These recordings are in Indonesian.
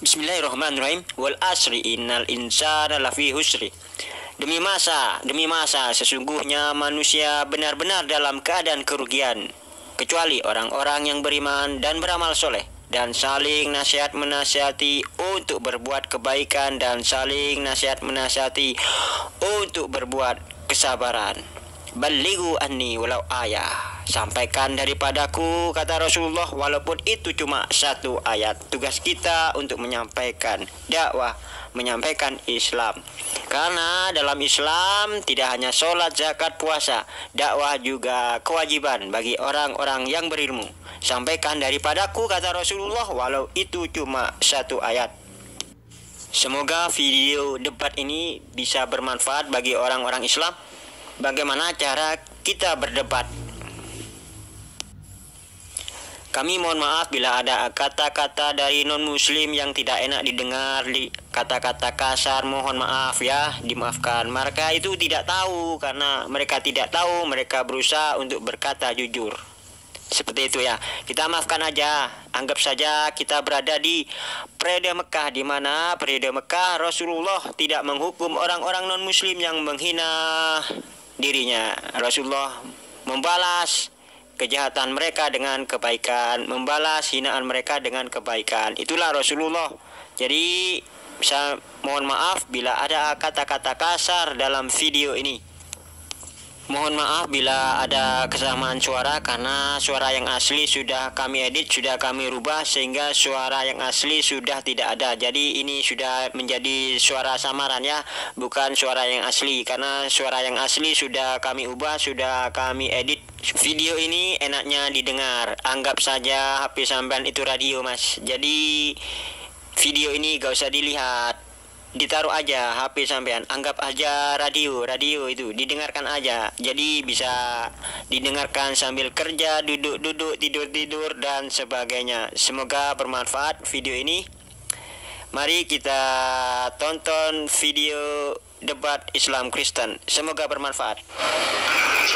Bismillahirrahmanirrahim. Wal asri innal insana lafi husri. Demi masa, sesungguhnya manusia benar-benar dalam keadaan kerugian, kecuali orang-orang yang beriman dan beramal soleh, dan saling nasihat menasihati untuk berbuat kebaikan, dan saling nasihat menasihati untuk berbuat kesabaran. Balighu anni walau ayah. Sampaikan daripadaku, kata Rasulullah, walaupun itu cuma satu ayat. Tugas kita untuk menyampaikan dakwah, menyampaikan Islam. Karena dalam Islam tidak hanya sholat, zakat, puasa, dakwah juga kewajiban bagi orang-orang yang berilmu. Sampaikan daripadaku, kata Rasulullah, walau itu cuma satu ayat. Semoga video debat ini bisa bermanfaat bagi orang-orang Islam. Bagaimana cara kita berdebat? Kami mohon maaf bila ada kata-kata dari non-muslim yang tidak enak didengar, kata-kata kasar, mohon maaf ya, dimaafkan. Mereka itu tidak tahu, karena mereka tidak tahu, mereka berusaha untuk berkata jujur. Seperti itu ya, kita maafkan aja. Anggap saja kita berada di periode Mekah, di mana periode Mekah Rasulullah tidak menghukum orang-orang non-muslim yang menghina dirinya. Rasulullah membalas kejahatan mereka dengan kebaikan, membalas hinaan mereka dengan kebaikan. Itulah Rasulullah. Jadi saya mohon maaf bila ada kata-kata kasar dalam video ini. Mohon maaf bila ada kesamaan suara, karena suara yang asli sudah kami edit, sudah kami rubah, sehingga suara yang asli sudah tidak ada. Jadi ini sudah menjadi suara samaran ya, bukan suara yang asli. Karena suara yang asli sudah kami ubah, sudah kami edit. Video ini enaknya didengar. Anggap saja HP sampean itu radio, Mas. Jadi video ini gak usah dilihat, ditaruh aja HP sampean, anggap aja radio itu didengarkan aja. Jadi bisa didengarkan sambil kerja, duduk-duduk, tidur-tidur dan sebagainya. Semoga bermanfaat video ini. Mari kita tonton video debat Islam Kristen. Semoga bermanfaat.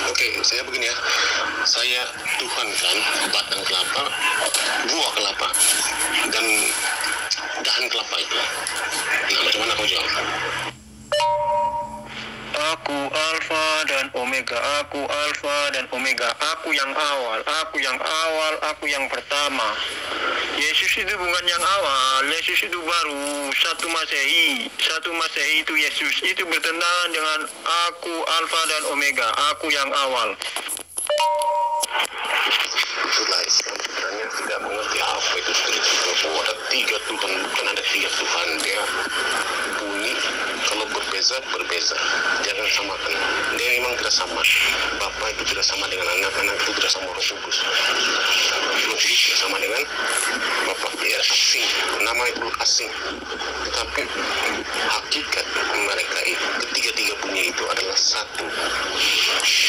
Oke, saya begini ya. Saya tuhankan batang kelapa, buah kelapa, dan dahan kelapa itu. Nah, macam mana kau jawab? Aku Alfa dan Omega, aku Alfa dan Omega, aku yang awal, aku yang awal, aku yang pertama. Yesus itu bukan yang awal, Yesus itu baru, satu Masehi itu Yesus, itu bertentangan dengan aku Alfa dan Omega, aku yang awal. Itulah Islam sebenarnya tidak mengerti apa itu spiritual. Bahwa ada tiga Tuhan, bukan ada tiga Tuhan. Dia bunyi kalau berbeza. Jangan samakan. Dia memang tidak sama. Bapa itu tidak sama dengan anak itu tidak sama Roh Kudus. Roh Kudus tidak sama dengan Bapa. Dia asing. Nama itu asing. Tetapi hakikat mereka itu ketiga-tiga bunyi itu adalah satu.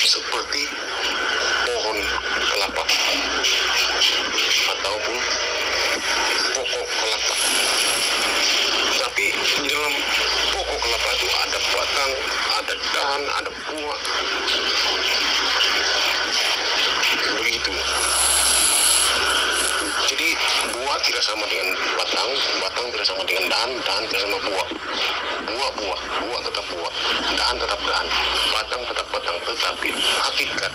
Seperti pohon kelapa ataupun pokok kelapa. Tapi di dalam pokok kelapa itu ada batang, ada dahan, ada buah. Begitu. Jadi buah tidak sama dengan batang, batang tidak sama dengan dahan, dahan tidak sama buah. Buah tetap buah, dahan tetap dahan, batang tetap batang. Tetapi hakikat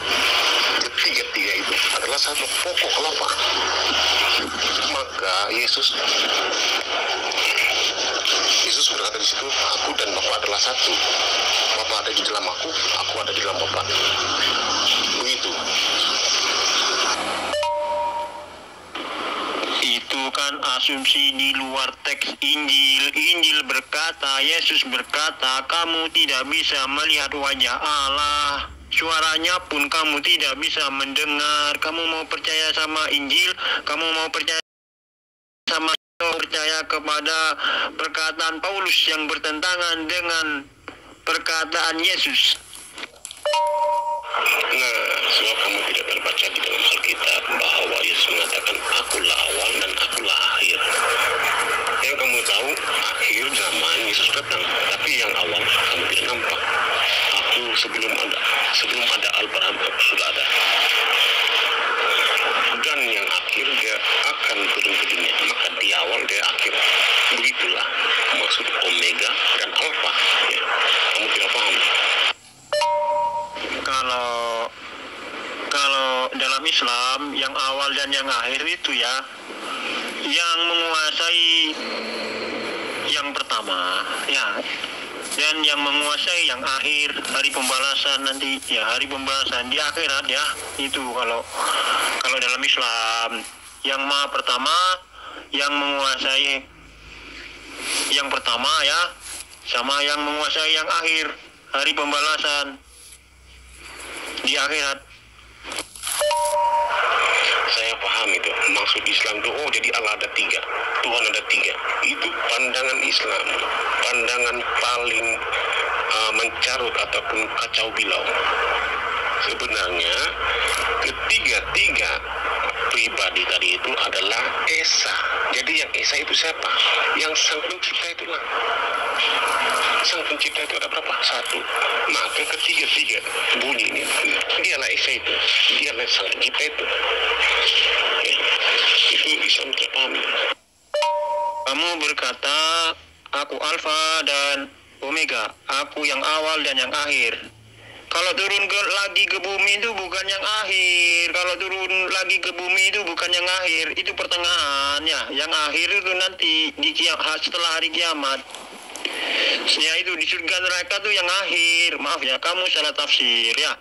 ketiga-tiga itu adalah satu pokok kelapa. Maka Yesus berkata di situ, aku dan Bapa adalah satu. Bapa ada di dalam aku ada di dalam Bapa. Begitu. Itu kan asumsi di luar teks Injil. Injil berkata, Yesus berkata, kamu tidak bisa melihat wajah Allah. Suaranya pun kamu tidak bisa mendengar. Kamu mau percaya sama Injil? Kamu mau percaya kepada perkataan Paulus yang bertentangan dengan perkataan Yesus? Nah, sebab kamu tidak terbaca di dalam Alkitab bahwa Yesus mengatakan, akulah awal dan akulah akhir. Yang kamu tahu, akhir zaman Yesus datang, tapi yang awal kamu tidak nampak. Aku sebelum ada Abraham sudah ada. Dan yang akhir dia akan turun ke dunia, maka di awal dia akhir. yang akhir itu ya, yang menguasai yang pertama ya, dan yang menguasai yang akhir, hari pembalasan nanti ya, hari pembalasan di akhirat ya. Itu kalau dalam Islam, yang maha pertama yang menguasai yang pertama ya, sama yang menguasai yang akhir, hari pembalasan di akhirat. Saya paham itu. Maksud Islam itu, oh jadi Allah ada tiga, Tuhan ada tiga. Itu pandangan Islam, pandangan paling mencarut ataupun kacau bilau. Sebenarnya ketiga pribadi tadi itu adalah Esa. Jadi yang Esa itu siapa? Yang Sang Pencipta itulah. Sang Pencipta itu ada berapa? Satu. Maka ketiga bunyi ini, dialah Esa itu, dialah Sang Pencipta itu. Itu Islam terpahami. Kamu berkata, aku Alfa dan Omega, aku yang awal dan yang akhir. Kalau turun lagi ke bumi itu bukan yang akhir. Kalau turun lagi ke bumi itu bukan yang akhir. Itu pertengahan ya. Yang akhir itu nanti setelah hari kiamat. Ya itu di surga neraka itu yang akhir. Maaf ya, kamu salah tafsir ya.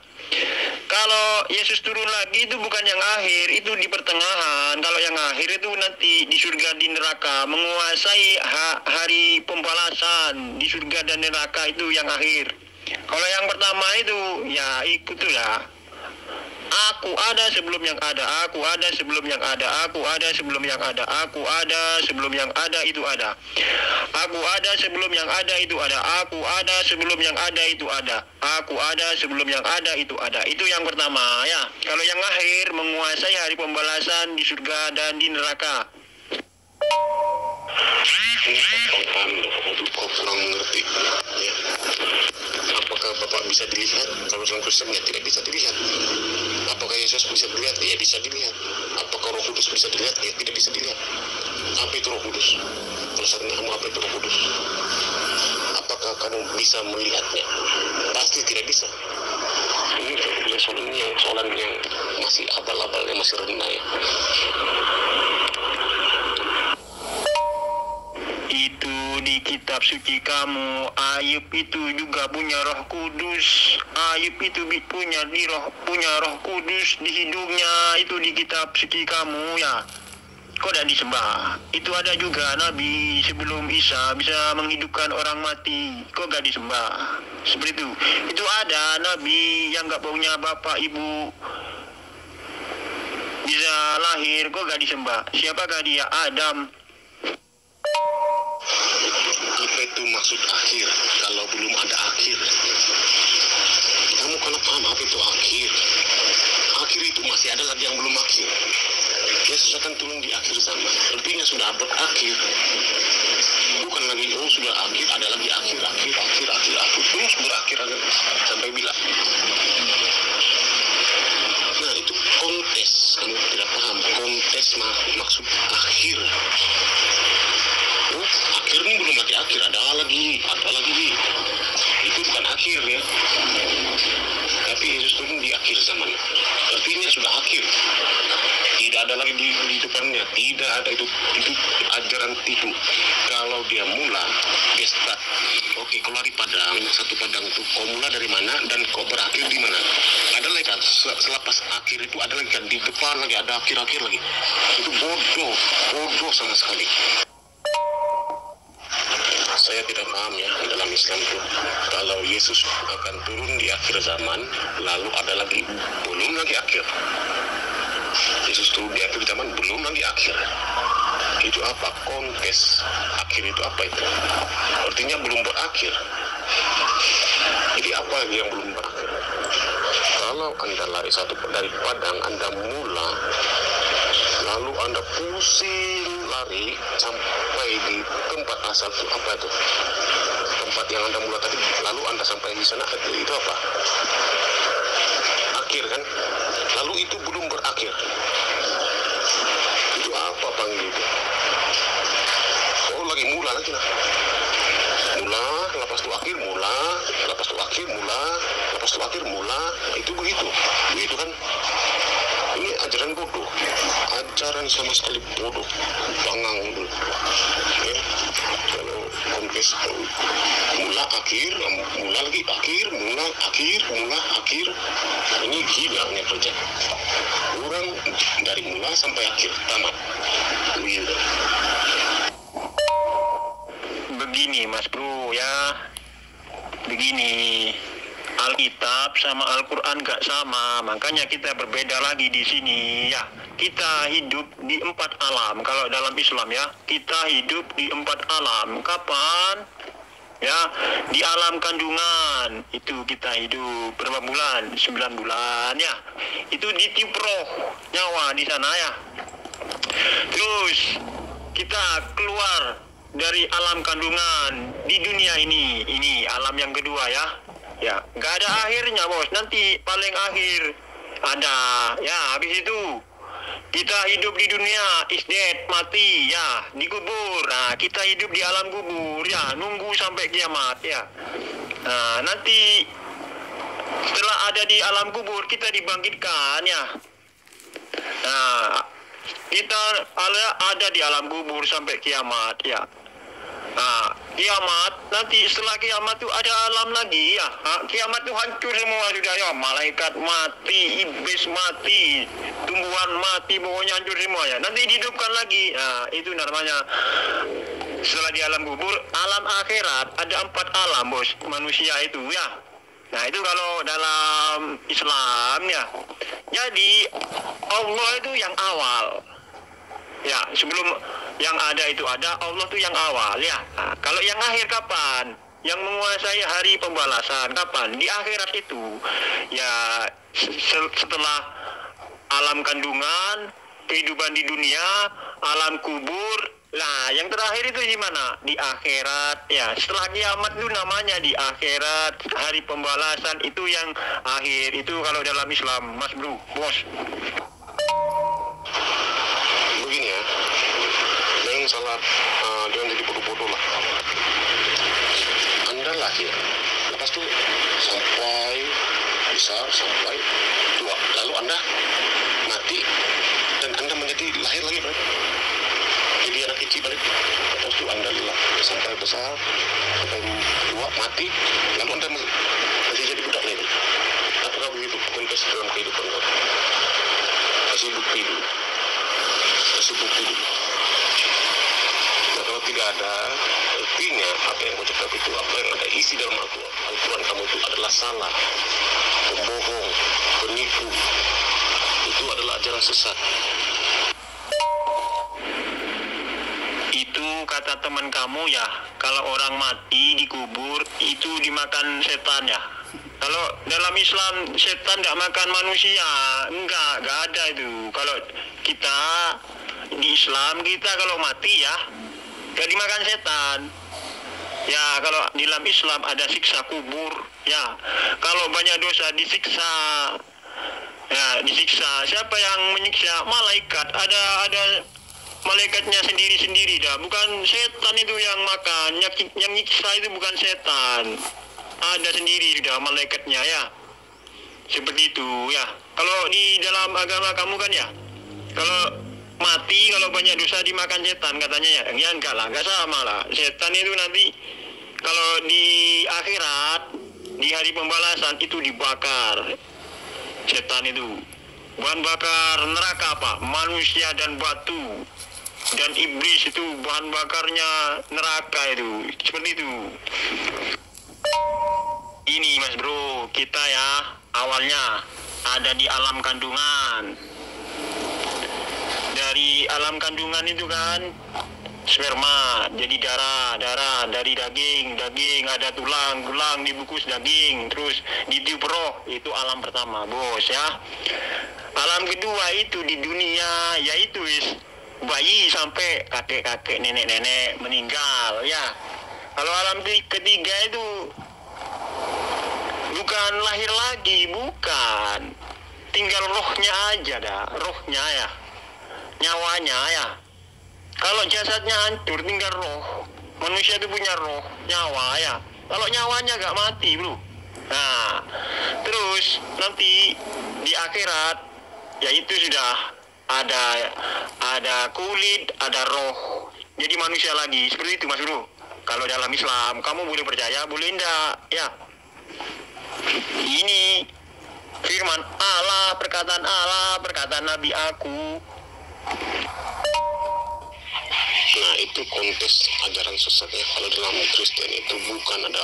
Kalau Yesus turun lagi itu bukan yang akhir, itu di pertengahan. Kalau yang akhir itu nanti di surga di neraka, menguasai hari pembalasan di surga dan neraka, itu yang akhir. Kalau yang pertama itu ya ikut tuh ya. Aku ada sebelum yang ada, aku ada sebelum yang ada, aku ada sebelum yang ada, aku ada sebelum yang ada itu ada. Aku ada sebelum yang ada itu ada, aku ada sebelum yang ada itu ada. Aku ada sebelum yang ada itu ada. Itu yang pertama ya. Kalau yang akhir menguasai hari pembalasan di surga dan di neraka. Kau kurang mengerti ya. Apakah Bapak bisa dilihat? Kalau dalam Kristen ya tidak bisa dilihat. Apakah Yesus bisa dilihat? Ya bisa dilihat. Apakah Roh Kudus bisa dilihat? Ya tidak bisa dilihat. Apa itu Roh Kudus? Kalau seandainya kamu, apa itu Roh Kudus? Apakah kamu bisa melihatnya? Pasti tidak bisa. Ini soalan yang masih abal-abal, yang masih rendah ya. Itu di kitab suci kamu. Ayub itu juga punya Roh Kudus. Ayub itu punya Roh Kudus di hidungnya. Itu di kitab suci kamu ya. Kok tidak disembah? Itu ada juga Nabi sebelum Isa bisa menghidupkan orang mati. Kok gak disembah? Seperti itu. Itu ada Nabi yang gak punya bapak ibu bisa lahir. Kok gak disembah? Siapakah dia? Adam. Apa itu maksud akhir kalau belum ada akhir? Kamu kalau paham apa itu akhir? Akhir itu masih ada lagi yang belum akhir. Yesus akan turun di akhir zaman. Artinya sudah berakhir. Bukan lagi sudah akhir, ada lagi akhir. Terus berakhir sampai bila? Nah itu kontes. Kamu tidak paham kontes maksud akhir. Akhir ini belum lagi akhir, ada lagi. Itu bukan akhir ya. Tapi Yesus turun di akhir zaman. Artinya sudah akhir. Tidak ada lagi di depannya. Tidak ada itu ajaran tipu. Kalau dia mula pesta. Oke, kalau dari padang, satu padang itu kau mula dari mana dan kau berakhir di mana? Ada lagi kan selepas akhir itu ada lagi kan di depan lagi ada akhir lagi. Itu bodoh sama sekali. Saya tidak paham ya dalam Islam itu kalau Yesus akan turun di akhir zaman lalu ada lagi belum lagi akhir. Yesus turun di akhir zaman belum lagi akhir. Itu apa? Kontes akhir itu apa itu? Artinya belum berakhir. Jadi apa yang belum berakhir? Kalau Anda lari dari padang, Anda mula lalu Anda pusing lari sampai di tempat asal itu apa itu? Tempat yang Anda mula tadi, lalu Anda sampai di sana, itu apa? Akhir kan? Lalu itu belum berakhir. Itu apa panggil itu? Oh lagi mula lagi lah. Mula, lepas itu akhir, mula, lepas itu akhir, mula, lepas itu akhir, mula. Itu begitu kan? Ini ajaran bodoh, ajaran sama sekali bodoh, bangang dulu. Ya, kalau kompes mula akhir, mula lagi akhir, mula akhir, mula akhir, ini gilanya kerja. Orang dari mula sampai akhir tamat. Gitu. Begini Mas Bro ya, begini. Alkitab sama Al-Quran gak sama, makanya kita berbeda lagi di sini ya. Kita hidup di 4 alam. Kalau dalam Islam ya, kita hidup di 4 alam. Kapan? Ya, di alam kandungan itu kita hidup berapa bulan? 9 bulan ya. Itu ditiup roh nyawa di sana ya. Terus kita keluar dari alam kandungan di dunia ini alam yang kedua ya. Ya, nggak ada akhirnya bos. Nanti paling akhir ada. Ya, habis itu kita hidup di dunia, is dead, mati ya, dikubur. Nah, kita hidup di alam kubur ya, nunggu sampai kiamat ya. Nah, nanti setelah ada di alam kubur kita dibangkitkan ya. Nah, kita ada di alam kubur sampai kiamat ya. Nah, kiamat nanti setelah kiamat itu ada alam lagi ya. Nah, kiamat itu hancur semua sudah ya. Malaikat mati, iblis mati, tumbuhan mati, pokoknya hancur semua ya. Nanti dihidupkan lagi. Nah, itu namanya setelah di alam kubur, alam akhirat ada 4 alam bos manusia itu ya. Nah, itu kalau dalam Islam ya. Jadi Allah itu yang awal. Ya, sebelum yang ada itu ada, Allah tuh yang awal ya. Nah, kalau yang akhir kapan? Yang menguasai hari pembalasan kapan? Di akhirat itu. Ya, setelah alam kandungan, kehidupan di dunia, alam kubur. Nah, yang terakhir itu di mana? Di akhirat ya. Setelah kiamat itu namanya di akhirat, hari pembalasan itu yang akhir. Itu kalau dalam Islam, Mas Bro, bos. Begini ya, jangan salah, jangan jadi bodoh-bodoh lah. Anda lahir, lepas itu sampai besar, sampai tua, lalu Anda mati dan Anda menjadi lahir lagi berarti. Jadi anak kecil balik, lepas itu Anda sampai besar, sampai tua, mati, lalu Anda masih jadi budak lagi. Apakah begitu kontes dalam kehidupan Anda? Kasih bukti dulu. Nah, kalau tidak ada, artinya apa yang kau cakap itu, apa yang ada isi dalam Al-Quran kamu itu adalah salah, pembohong, penipu. Itu adalah ajaran sesat. Itu kata teman kamu ya, kalau orang mati dikubur itu dimakan setan ya. Kalau dalam Islam setan tidak makan manusia, enggak ada itu. Kalau kita di Islam kita kalau mati ya gak dimakan setan. Ya, kalau di dalam Islam ada siksa kubur ya. Kalau banyak dosa disiksa. Ya, disiksa. Siapa yang menyiksa? Malaikat. Ada malaikatnya sendiri-sendiri dah. Bukan setan itu yang makan. Yang nyiksa itu bukan setan. Ada sendiri dah malaikatnya ya. Seperti itu ya. Kalau di dalam agama kamu kan ya, kalau mati, kalau banyak dosa dimakan setan katanya ya. Ya enggak lah, enggak sama lah. Setan itu nanti kalau di akhirat, di hari pembalasan itu dibakar. Setan itu bahan bakar neraka apa? Manusia dan batu. Dan iblis itu bahan bakarnya neraka itu. Seperti itu. Ini Mas Bro, kita ya awalnya ada di alam kandungan. Dari alam kandungan itu kan sperma, jadi darah, dari daging ada tulang dibungkus daging, terus ditiup roh, itu alam pertama bos ya. Alam kedua itu di dunia, yaitu bayi sampai kakek nenek meninggal ya. Kalau alam ketiga itu bukan lahir lagi, bukan, tinggal rohnya aja dah, rohnya ya, nyawanya ya. Kalau jasadnya hancur tinggal roh. Manusia itu punya roh, nyawa ya. Kalau nyawanya gak mati bro. Nah, terus nanti di akhirat, ya itu sudah ada kulit, ada roh. Jadi manusia lagi. Seperti itu Mas Bro. Kalau dalam Islam, kamu boleh percaya, boleh enggak, ya. Ini firman Allah, perkataan Nabi aku. Nah, itu konteks ajaran sesatnya. Kalau dalam Kristen itu bukan ada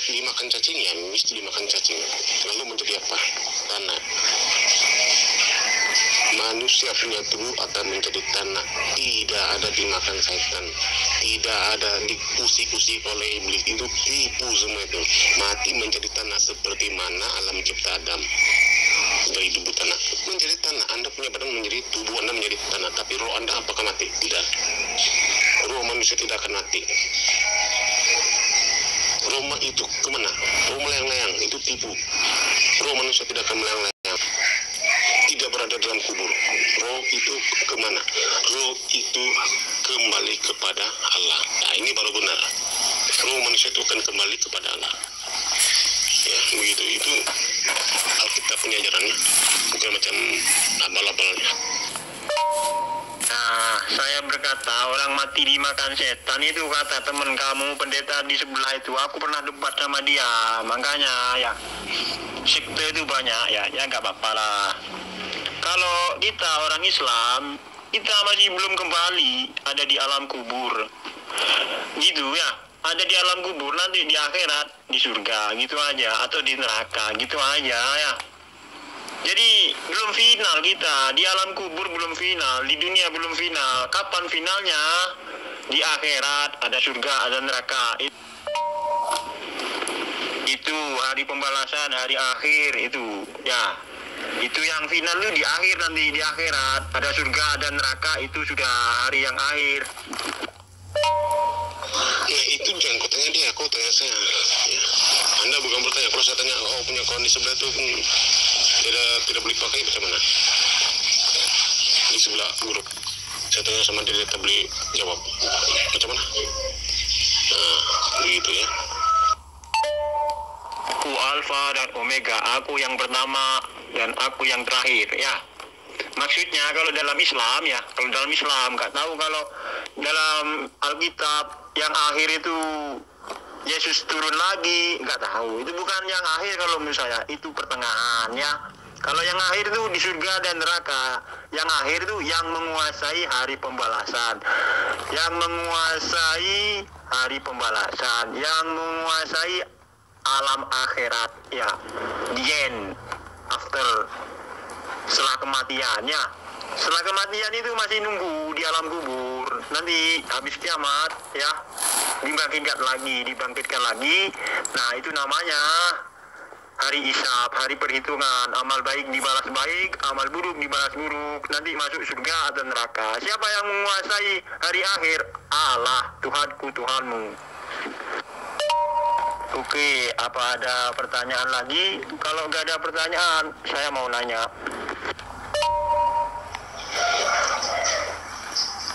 dimakan cacing, ya mesti dimakan cacing. Lalu menjadi apa? Tanah. Manusia punya tubuh akan menjadi tanah. Tidak ada dimakan setan. Tidak ada dikusik-kusik oleh iblis. Itu tipu semua itu. Mati menjadi tanah seperti mana alam cipta Adam. Dari tubuh tanah menjadi tanah. Anda punya badan menjadi tubuh Anda menjadi tanah. Tapi roh Anda apakah mati? Tidak. Roh manusia tidak akan mati. Roh itu kemana? Roh melayang-layang. Itu tipu. Roh manusia tidak akan melayang-layang. Tidak berada dalam kubur. Roh itu kemana? Roh itu kembali kepada Allah. Nah, ini baru benar. Roh manusia itu akan kembali kepada Allah. Ya, begitu. Itu Alkitab punya ajarannya, bukan macam abal-abalnya. Nah, saya berkata orang mati dimakan setan itu kata teman kamu pendeta di sebelah itu. Aku pernah debat sama dia. Makanya ya, sekte itu banyak ya nggak apa-apa lah. Kalau kita orang Islam, kita masih belum kembali, ada di alam kubur. Gitu ya, ada di alam kubur, nanti di akhirat, di surga, gitu aja. Atau di neraka, gitu aja ya. Jadi belum final kita, di alam kubur belum final, di dunia belum final. Kapan finalnya? Di akhirat, ada surga, ada neraka. Itu hari pembalasan, hari akhir itu ya. Itu yang final itu di akhir, nanti di akhirat ada surga dan neraka, itu sudah hari yang akhir. Ya itu jangan kau tanya dia, kau tanya saya ya. Anda bukan bertanya. Kalau saya tanya, oh punya kawan di sebelah itu tidak boleh pakai, macam mana? Di sebelah grup saya tanya sama dia tak boleh jawab, macam mana? Nah begitu ya. Aku Alfa dan Omega, aku yang pertama dan aku yang terakhir ya. Maksudnya kalau dalam Islam ya, kalau dalam Islam nggak tahu kalau dalam Alkitab yang akhir itu Yesus turun lagi, nggak tahu. Itu bukan yang akhir kalau menurut saya, itu pertengahan ya. Kalau yang akhir itu di surga dan neraka. Yang akhir itu yang menguasai hari pembalasan. Yang menguasai hari pembalasan, yang menguasai alam akhirat ya. The end, after, setelah kematiannya. Setelah kematian itu masih nunggu di alam kubur. Nanti habis kiamat ya, dibangkitkan lagi. Nah, itu namanya hari hisab, hari perhitungan. Amal baik dibalas baik, amal buruk dibalas buruk. Nanti masuk surga atau neraka. Siapa yang menguasai hari akhir? Allah, Tuhanku, Tuhanmu. Oke, apa ada pertanyaan lagi? Kalau nggak ada pertanyaan, saya mau nanya.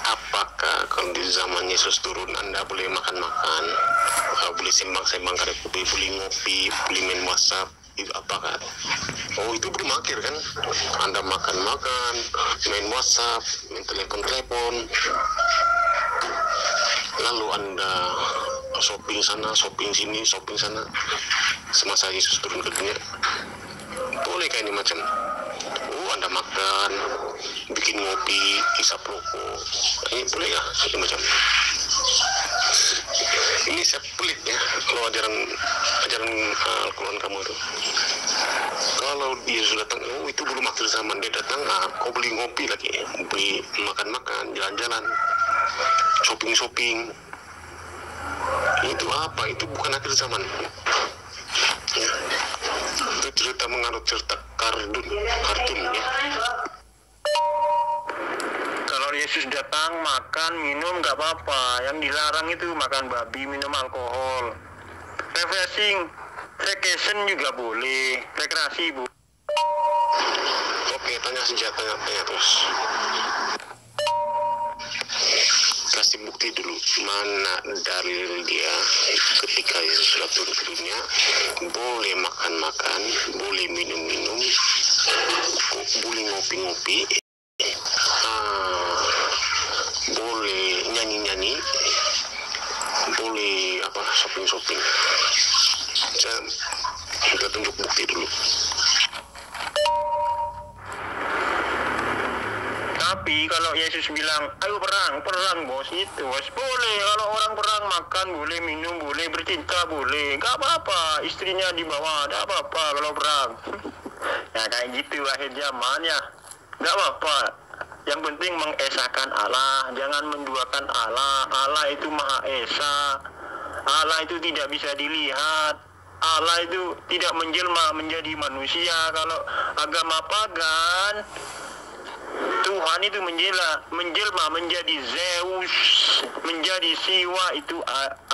Apakah kalau di zaman Yesus turun Anda boleh makan-makan, boleh sembang-sembang karena boleh ngopi, boleh main WhatsApp, itu apakah? Oh itu belum akhir kan? Anda makan-makan, main WhatsApp, main telepon-telepon, lalu Anda shopping sana, shopping sini, shopping sana, semasa Yesus turun ke dunia. Bolehkah ini macam? Oh Anda makan, bikin ngopi, isap rokok, ini boleh ya? Ini macam ini saya pelit ya kalau ajaran Al-Quran kamu itu. Kalau dia sudah datang, oh itu belum akhir zaman, dia datang, kau beli ngopi lagi, beli makan-makan, jalan-jalan, shopping-shopping. Itu apa? Itu bukan akhir zaman ya. Itu cerita menganut cerita kartun ya. Kalau Yesus datang makan minum nggak apa-apa. Yang dilarang itu makan babi, minum alkohol. Refreshing, vacation juga boleh, rekreasi bu. Oke, tanya terus. Kasih bukti dulu mana dalil dia ketika Yesus sudah turun ke dunia boleh makan-makan, boleh minum-minum, boleh ngopi-ngopi, boleh nyanyi-nyanyi, boleh shopping-shopping. Saya sudah tunjuk bukti dulu. Tapi kalau Yesus bilang, ayo perang bos, itu bos boleh. Kalau orang perang makan boleh, minum boleh, bercinta boleh, gak apa-apa. Istrinya dibawa, gak apa-apa kalau perang. Ya kayak gitu akhir zaman ya, gak apa-apa. Yang penting mengesahkan Allah, jangan menduakan Allah. Allah itu Maha Esa. Allah itu tidak bisa dilihat. Allah itu tidak menjelma menjadi manusia. Kalau agama pagan, Tuhan itu menjelma menjadi Zeus, menjadi Siwa. Itu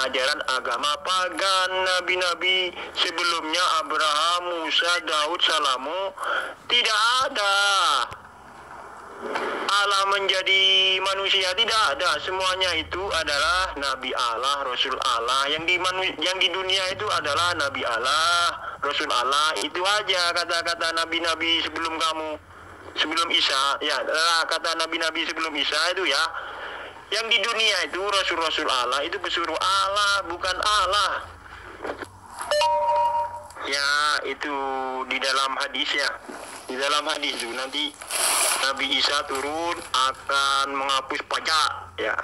ajaran agama pagan. Nabi-nabi sebelumnya, Abraham, Musa, Daud, Salomo, tidak ada Allah menjadi manusia, tidak ada. Semuanya itu adalah Nabi Allah, Rasul Allah. Yang di dunia itu adalah Nabi Allah, Rasul Allah. Itu aja kata-kata nabi-nabi sebelum Isa, ya, kata nabi-nabi sebelum Isa itu ya. Yang di dunia itu Rasul-Rasul Allah, itu pesuruh Allah, bukan Allah. Ya, itu di dalam hadis ya. Di dalam hadis itu nanti Nabi Isa turun akan menghapus pajak, ya.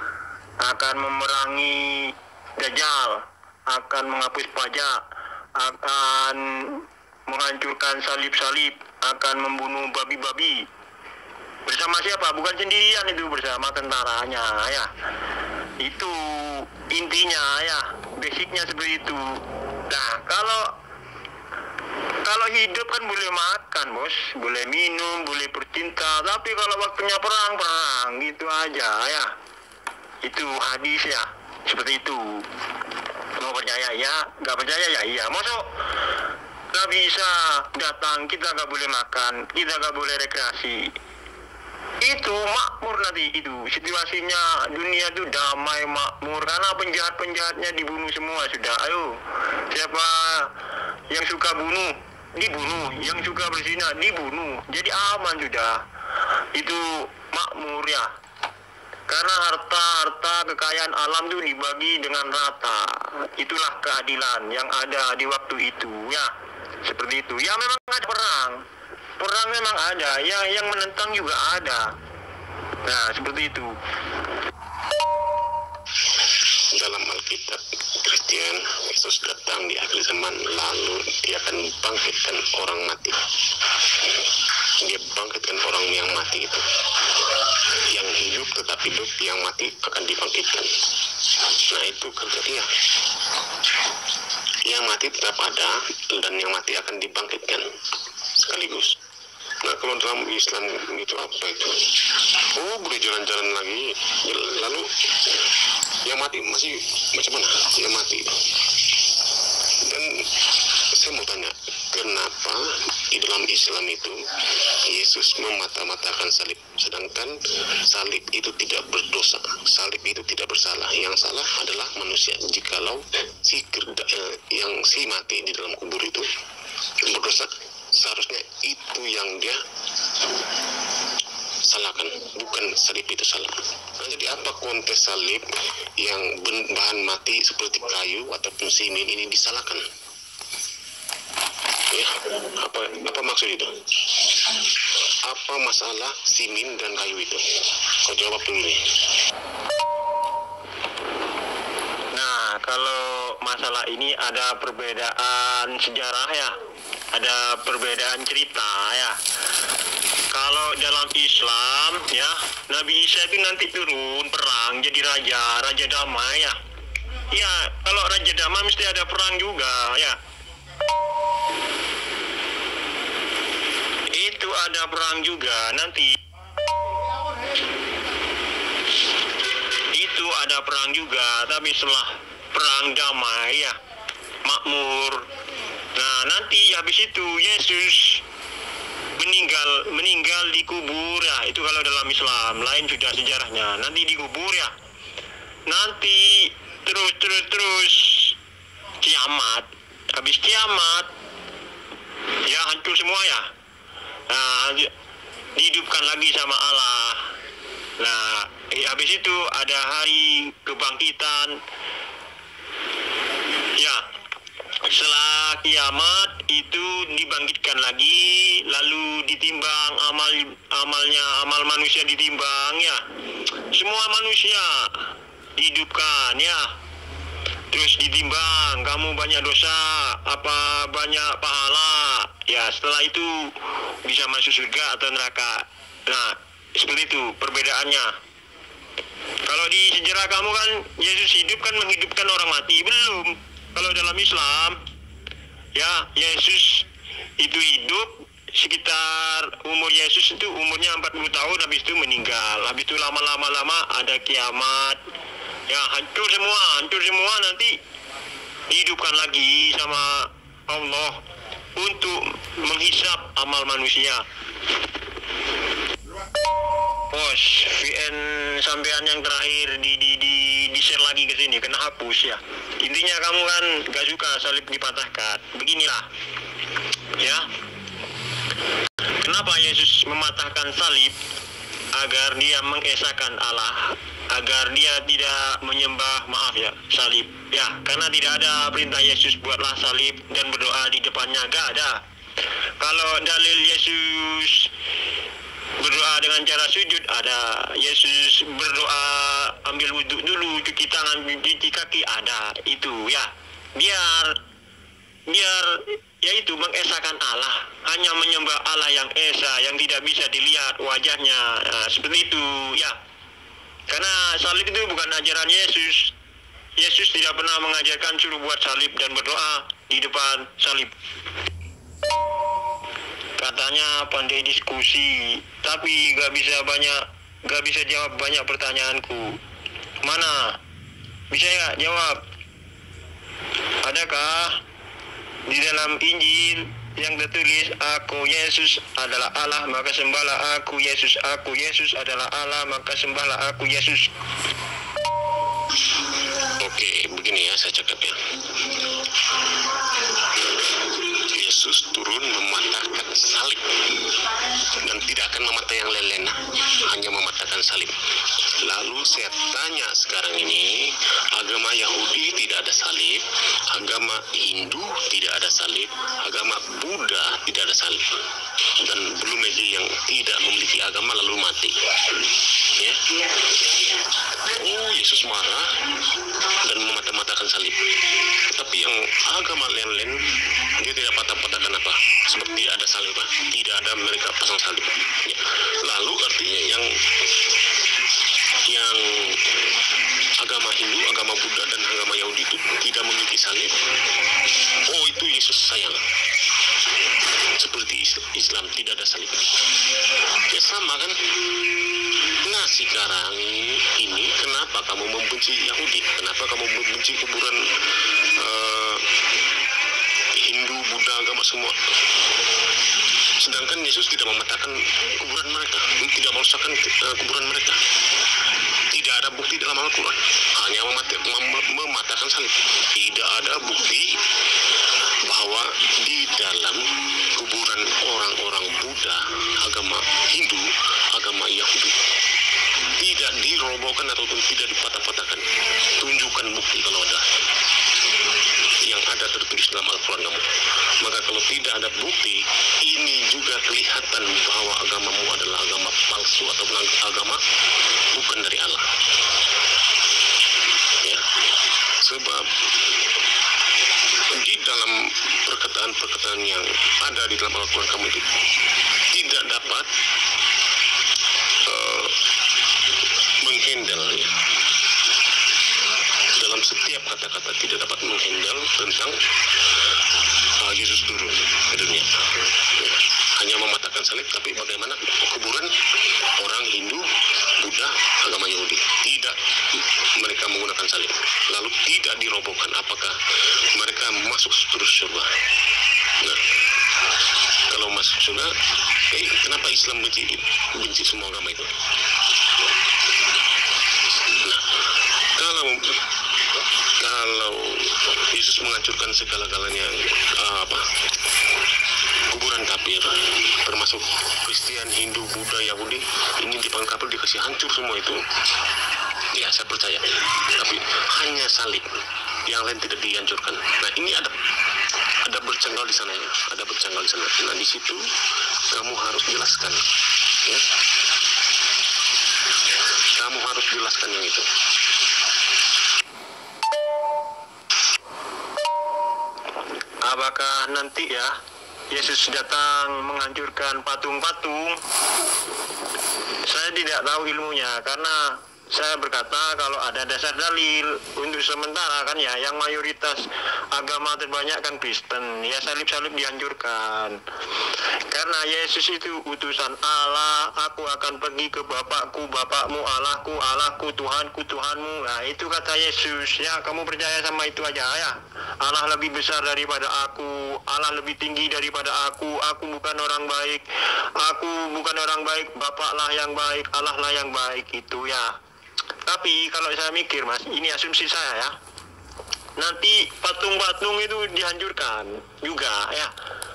Akan memerangi Dajjal, akan menghapus pajak, akan menghancurkan salib-salib, akan membunuh babi-babi. Bersama siapa? Bukan sendirian, itu bersama tentaranya ya. Itu intinya ya, basicnya seperti itu. Nah, kalau hidup kan boleh makan bos, boleh minum, boleh bercinta, tapi kalau waktunya perang gitu aja ya. Itu hadis ya, seperti itu. Mau percaya ya, nggak percaya ya iya. Masuk nggak bisa datang, kita nggak boleh makan, kita nggak boleh rekreasi. Itu makmur nanti, itu situasinya dunia itu damai makmur karena penjahat-penjahatnya dibunuh semua sudah. Ayo, siapa yang suka bunuh dibunuh, yang suka berzina dibunuh, jadi aman sudah. Itu makmur ya, karena harta kekayaan alam itu dibagi dengan rata. Itulah keadilan yang ada di waktu itu ya. Seperti itu ya. Memang ada perang memang ada, yang menentang juga ada. Nah, seperti itu. Dalam Alkitab Kristen, Yesus datang di akhir zaman, lalu dia akan bangkitkan orang mati. Dia bangkitkan orang yang mati itu. Yang hidup tetap hidup, yang mati akan dibangkitkan. Nah, itu kerja dia. Yang mati tetap ada, dan yang mati akan dibangkitkan sekaligus. Nah, kalau dalam Islam itu apa itu? Oh, boleh jalan-jalan lagi. Lalu yang mati masih macam mana? Yang mati. Dan saya mau tanya, kenapa di dalam Islam itu Yesus memata-matakan salib, sedangkan salib itu tidak berdosa, salib itu tidak bersalah. Yang salah adalah manusia. Jikalau yang mati di dalam kubur itu berdosa, seharusnya itu yang dia salahkan, bukan salib itu salah. Nah, jadi apa kontes salib yang bahan mati seperti kayu ataupun semen ini disalahkan? Ya, apa maksud itu? Apa masalah semen dan kayu itu? Kau jawab dulu nih. Nah, kalau masalah ini ada perbedaan sejarah ya, ada perbedaan cerita ya. Kalau dalam Islam ya, Nabi Isa itu nanti turun perang jadi raja damai ya. Ya, kalau raja damai mesti ada perang juga ya. Itu ada perang juga nanti. Itu ada perang juga, tapi setelah perang damai ya, makmur. Nah, nanti habis itu Yesus meninggal di kubur ya. Itu kalau dalam Islam, lain sudah sejarahnya. Nanti di kubur ya. Nanti terus kiamat. Habis kiamat ya hancur semua ya. Nah, dihidupkan lagi sama Allah. Nah, habis itu ada hari kebangkitan. Ya, setelah kiamat itu dibangkitkan lagi, lalu ditimbang amal manusia ditimbang ya. Semua manusia dihidupkan ya. Terus ditimbang, kamu banyak dosa, apa banyak pahala. Ya, setelah itu bisa masuk surga atau neraka. Nah, seperti itu perbedaannya. Kalau di sejarah kamu kan Yesus hidup kan menghidupkan orang mati, belum. Kalau dalam Islam ya, Yesus itu hidup sekitar umur Yesus itu umurnya 40 tahun, habis itu meninggal. Habis itu lama ada kiamat. Ya, hancur semua nanti dihidupkan lagi sama Allah untuk menghisap amal manusia. Bos, VN sampean yang terakhir di share lagi ke sini, kena hapus ya. Intinya kamu kan gak suka salib dipatahkan. Beginilah, ya. Kenapa Yesus mematahkan salib? Agar dia mengesahkan Allah, agar dia tidak menyembah salib. Ya, karena tidak ada perintah Yesus buatlah salib dan berdoa di depannya, gak ada. Kalau dalil Yesus berdoa dengan cara sujud ada. Yesus berdoa ambil wudhu dulu, cuci tangan, cuci kaki ada. Itu ya, biar yaitu mengesahkan Allah, hanya menyembah Allah yang esa, yang tidak bisa dilihat wajahnya. Nah, seperti itu ya. Karena salib itu bukan ajaran Yesus. Yesus tidak pernah mengajarkan suruh buat salib dan berdoa di depan salib. Katanya pandai diskusi, tapi gak bisa jawab banyak pertanyaanku. Mana? Bisa ya jawab? Adakah di dalam Injil yang tertulis aku Yesus adalah Allah maka sembahlah aku Yesus adalah Allah maka sembahlah aku Yesus? Oke, begini ya saya cakap ya. Yesus turun mematahkan salib dan tidak akan mematah yang lain-lain, hanya mematahkan salib. Lalu saya tanya sekarang ini, agama Yahudi tidak ada salib, agama Hindu tidak ada salib, agama Buddha tidak ada salib, dan belum lagi yang tidak memiliki agama lalu mati. Ya. Oh, Yesus marah dan mematah-matahkan salib. Tetapi yang agama lain-lain dia tidak patah-patahkan apa? Seperti ada salib, tidak ada mereka pasang salib. Ya. Lalu artinya yang agama Hindu, agama Buddha dan agama Yahudi itu tidak memiliki salib. Oh, itu Yesus sayang. Seperti Islam tidak ada salib. Ya sama kan? Nah sekarang ini kenapa kamu membenci Yahudi? Kenapa kamu membenci kuburan Hindu, Buddha, agama semua? Sedangkan Yesus tidak mematahkan kuburan mereka, tidak merusakkan kuburan mereka. Tidak ada bukti dalam Al-Quran, hanya mematahkan salib. Tidak ada bukti bahwa di dalam kuburan orang-orang Buddha, agama Hindu, agama Yahudi tidak dirobohkan ataupun tidak dipatah-patahkan. Tunjukkan bukti kalau ada. Yang ada tertulis dalam Al-Quran kamu. Maka kalau tidak ada bukti, ini juga kelihatan bahwa agamamu adalah agama palsu atau agama bukan dari Allah. Ya. Sebab di dalam perkataan-perkataan yang ada di dalam Al-Quran kamu itu tidak dapat menghandle ya. Dalam setiap kata-kata tidak dapat menghandle tentang Yesus turun ke dunia. Ya. Hanya mematahkan salib, tapi bagaimana kuburan orang Hindu, Buddha, agama Yahudi tidak mereka menggunakan salib, lalu tidak dirobohkan. Apakah mereka masuk terus surga? Nah, kalau masuk surga, kenapa Islam benci semua agama itu? Nah, kalau Yesus menghancurkan segala-galanya pertempuran kafir, termasuk Kristen, Hindu, Buddha, Yahudi, ingin dibangun kafir dikasih hancur semua itu. Ya, saya percaya. Tapi hanya salib, yang lain tidak dihancurkan. Nah, ini ada bercenggal di sana ya, ada bercenggal di sana. Nah, di situ kamu harus jelaskan, ya. Kamu harus jelaskan yang itu. Apakah nanti ya Yesus datang menghancurkan patung-patung? Saya tidak tahu ilmunya, karena saya berkata kalau ada dasar dalil untuk sementara kan ya, yang mayoritas agama terbanyak kan Kristen, ya salib-salib dihancurkan. Karena Yesus itu utusan Allah, aku akan pergi ke Bapakku, Bapakmu, Allahku, Allahku, Tuhanku, Tuhanmu. Nah, itu kata Yesus. Ya, kamu percaya sama itu aja ya. Allah lebih besar daripada aku, Allah lebih tinggi daripada aku bukan orang baik, aku bukan orang baik, Bapaklah yang baik, Allah lah yang baik, itu ya. Tapi kalau saya mikir mas, ini asumsi saya ya, nanti patung-patung itu dihancurkan juga ya,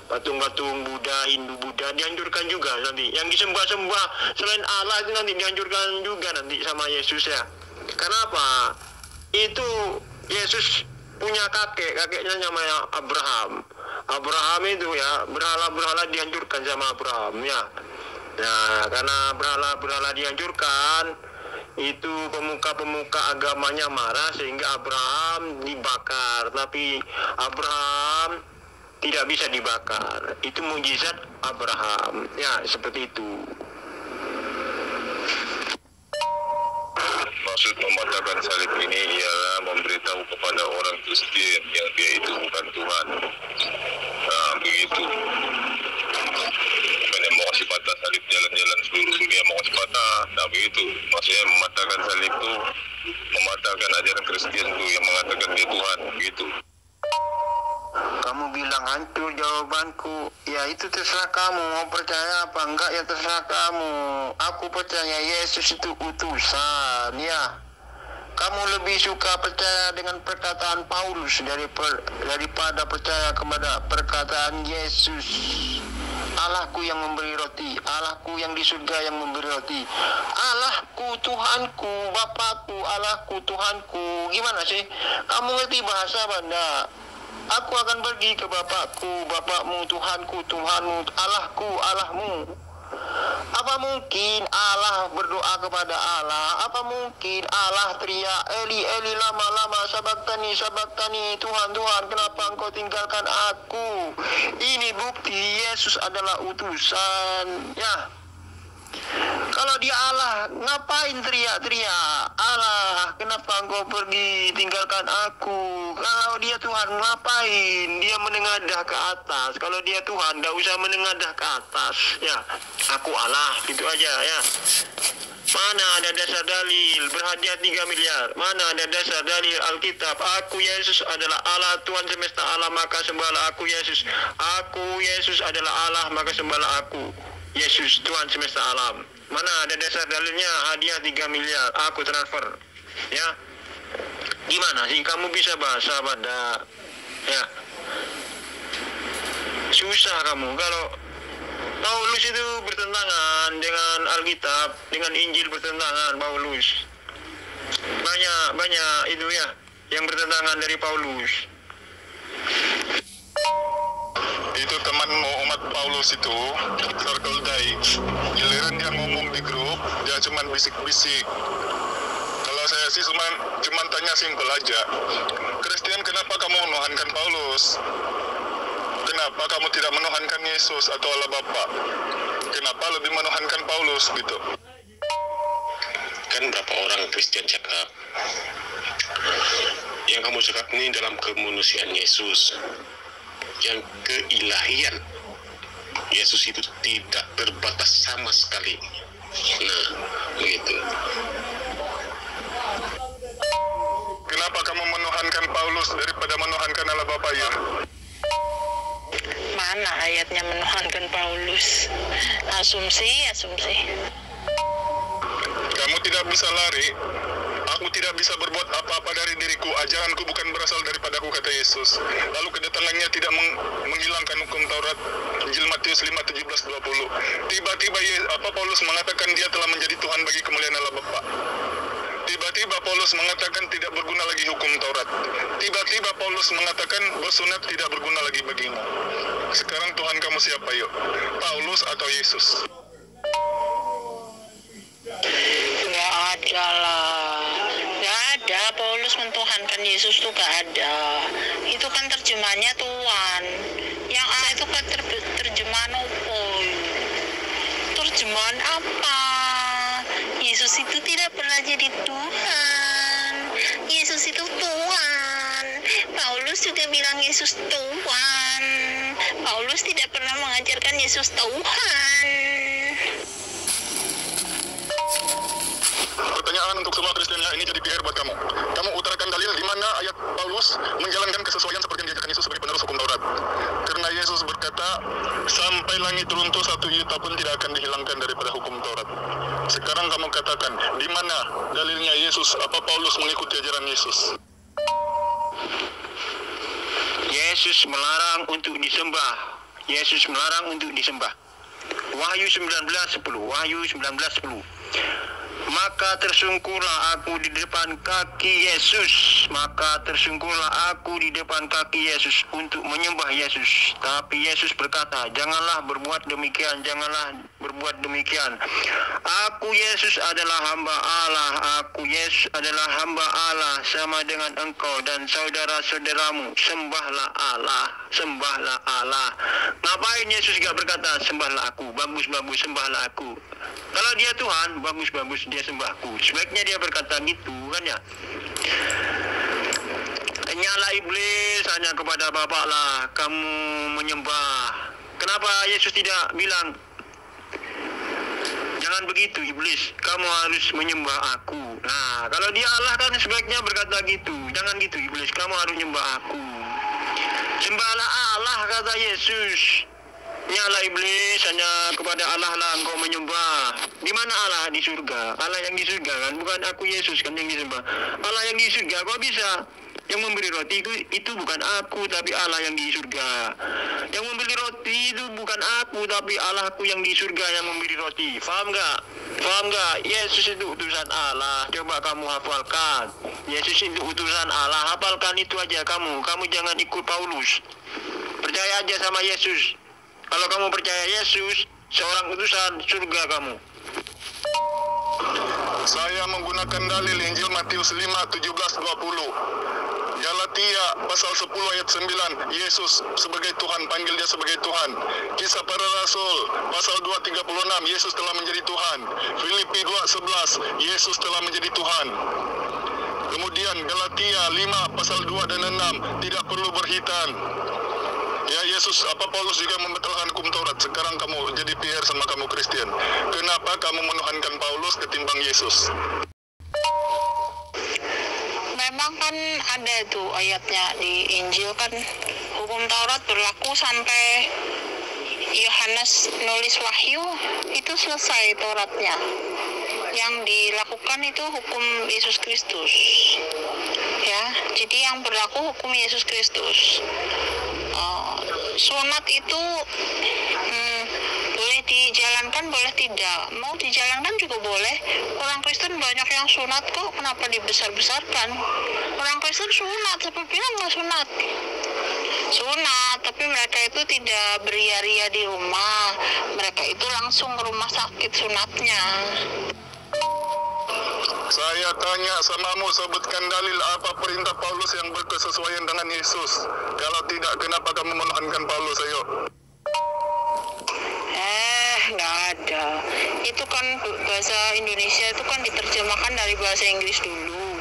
patung-patung Buddha, Hindu, Buddha dihancurkan juga nanti, yang disembah-sembah selain Allah itu nanti dihancurkan juga nanti sama Yesus ya. Kenapa? Itu Yesus punya kakeknya namanya Abraham itu ya, berhala-berhala dihancurkan sama Abraham ya. Nah, karena berhala-berhala dihancurkan, itu pemuka-pemuka agamanya marah sehingga Abraham dibakar, tapi Abraham tidak bisa dibakar. Itu mukjizat Abraham ya, seperti itu. Maksud mematahkan salib ini ialah memberitahu kepada orang Kristen yang dia itu bukan Tuhan. Nah, begitu. Bukan yang mau kasih patah salib jalan-jalan seluruh dunia mau kasih patah. Nah, begitu. Maksudnya mematahkan salib itu mematahkan ajaran Kristen itu yang mengatakan dia Tuhan. Begitu. Kamu bilang hancur jawabanku. Ya itu terserah kamu, mau percaya apa enggak ya terserah kamu. Aku percaya Yesus itu utusan ya. Kamu lebih suka percaya dengan perkataan Paulus daripada percaya kepada perkataan Yesus. Allahku yang memberi roti, Allahku yang di surga yang memberi roti, Allahku, Tuhanku, Bapakku, Allahku, Tuhanku. Gimana sih? Kamu ngerti bahasa Banda? Aku akan pergi ke Bapakku, Bapakmu, Tuhanku, Tuhanmu, Allahku, Allahmu. Apa mungkin Allah berdoa kepada Allah? Apa mungkin Allah teriak, Eli, Eli, lama, lama, sabaktani, sabaktani, Tuhan, Tuhan, kenapa engkau tinggalkan aku? Ini bukti Yesus adalah utusan, ya. Kalau dia Allah, ngapain teriak-teriak? Allah, kenapa engkau pergi tinggalkan aku? Kalau dia Tuhan, ngapain? Dia menengadah ke atas. Kalau dia Tuhan, tidak usah menengadah ke atas. Ya, aku Allah, itu aja ya. Mana ada dasar dalil berhadiah 3 miliar? Mana ada dasar dalil Alkitab? Aku Yesus adalah Allah, Tuhan semesta alam, maka sembahlah aku Yesus. Aku Yesus adalah Allah, maka sembahlah aku Yesus, Tuhan semesta alam. Mana ada dasar dalilnya hadiah 3 miliar? Aku transfer. Ya. Gimana sih kamu bisa bahasa Banda? Ya. Susah kamu kalau Paulus itu bertentangan dengan Alkitab, dengan Injil bertentangan Paulus. Banyak itu ya yang bertentangan dari Paulus. Itu temanmu umat Paulus itu, Circle Day, giliran dia ngomong di grup, dia cuman bisik-bisik. Kalau saya sih cuman tanya simpel aja, Kristen kenapa kamu menuhankan Paulus? Kenapa kamu tidak menuhankan Yesus atau Allah Bapa? Kenapa lebih menuhankan Paulus gitu? Kan berapa orang Kristen cakap, yang kamu cakap ini dalam kemanusiaan Yesus, yang keilahian Yesus itu tidak terbatas sama sekali. Nah, begitu. Kenapa kamu menuhankan Paulus daripada menuhankan Allah Bapa ya? Mana ayatnya menuhankan Paulus? Asumsi. Kamu tidak bisa lari. Aku tidak bisa berbuat apa-apa dari diriku. Ajaranku bukan berasal daripadaku, kata Yesus. Lalu kedatangannya tidak menghilangkan hukum Taurat. Injil Matius 5:17-20. Tiba-tiba Paulus mengatakan dia telah menjadi Tuhan bagi kemuliaan Allah Bapa. Tiba-tiba Paulus mengatakan tidak berguna lagi hukum Taurat. Tiba-tiba Paulus mengatakan bersunat tidak berguna lagi bagimu. Sekarang Tuhan kamu siapa yuk? Paulus atau Yesus? Nggak ada lah. Nggak ada. Paulus mentuhankan Yesus tuh nggak ada. Itu kan terjemahannya Tuhan. Yang A itu kan terjemahan apa? Terjemahan apa? Yesus itu tidak pernah jadi Tuhan. Yesus itu Tuhan. Paulus juga bilang Yesus Tuhan. Paulus tidak pernah mengajarkan Yesus Tuhan. Pertanyaan untuk semua Kristen ya, ini jadi PR buat kamu. Kamu utarakan dalil di mana ayat Paulus menjalankan kesesuaian seperti yang diajarkan Yesus sebagai penerus hukum Taurat. Karena Yesus berkata, sampai langit runtuh satu iota pun tidak akan dihilangkan daripada hukum Taurat. Sekarang kamu katakan, di mana dalilnya Yesus, apa Paulus mengikuti ajaran Yesus? Yesus melarang untuk disembah. Yesus melarang untuk disembah. Wahyu 19:10. Wahyu 19:10. Maka tersungkurlah aku di depan kaki Yesus. Maka tersungkurlah aku di depan kaki Yesus untuk menyembah Yesus. Tapi Yesus berkata, janganlah berbuat demikian, janganlah berbuat demikian. Aku Yesus adalah hamba Allah. Aku Yesus adalah hamba Allah sama dengan engkau dan saudara-saudaramu. Sembahlah Allah, sembahlah Allah. Ngapain Yesus gak berkata, sembahlah aku, bagus-bagus, sembahlah aku. Kalau dia Tuhan, bagus-bagus dia sembahku. Sebaiknya dia berkata gitu kan ya. Nyala iblis hanya kepada Bapa lah kamu menyembah. Kenapa Yesus tidak bilang, jangan begitu iblis, kamu harus menyembah aku. Nah, kalau dia Allah kan sebaiknya berkata gitu. Jangan gitu iblis, kamu harus menyembah aku. Sembahlah Allah, kata Yesus. Nyala iblis, hanya kepada Allah lah engkau menyembah. Di mana Allah? Di surga. Allah yang di surga kan, bukan aku Yesus kan yang disembah. Allah yang di surga, kok bisa? Yang memberi roti itu bukan aku, tapi Allah yang di surga. Yang memberi roti itu bukan aku, tapi Allahku yang di surga yang memberi roti. Faham nggak? Faham nggak? Yesus itu utusan Allah. Coba kamu hafalkan. Yesus itu utusan Allah. Hafalkan itu aja kamu. Kamu jangan ikut Paulus. Percaya aja sama Yesus. Kalau kamu percaya Yesus, seorang utusan, surga kamu. Saya menggunakan dalil Injil Matius 5:17-20. Galatia pasal 10 ayat 9, Yesus sebagai Tuhan, panggil dia sebagai Tuhan. Kisah para Rasul pasal 2:36, Yesus telah menjadi Tuhan. Filipi 2:11, Yesus telah menjadi Tuhan. Kemudian Galatia 5 pasal 2 dan 6, tidak perlu berhitan. Ya Yesus, Paulus juga membatalkan hukum Taurat. Sekarang kamu jadi PR sama kamu Kristen. Kenapa kamu menuhankan Paulus ketimbang Yesus? Memang kan ada tuh ayatnya di Injil kan, hukum Taurat berlaku sampai Yohanes nulis Wahyu, itu selesai Tauratnya. Yang dilakukan itu hukum Yesus Kristus. Ya, jadi yang berlaku hukum Yesus Kristus. Sunat itu boleh dijalankan, boleh tidak. Mau dijalankan juga boleh. Orang Kristen banyak yang sunat kok, kenapa dibesar-besarkan? Orang Kristen sunat, siapa bilang nggak sunat? Sunat, tapi mereka itu tidak beria-ria di rumah. Mereka itu langsung ke rumah sakit sunatnya. Saya tanya samamu, sebutkan dalil apa perintah Paulus yang berkesesuaian dengan Yesus. Kalau tidak, kenapa kamu menuhankan Paulus, ayo? Nggak ada. Itu kan bahasa Indonesia itu kan diterjemahkan dari bahasa Inggris dulu.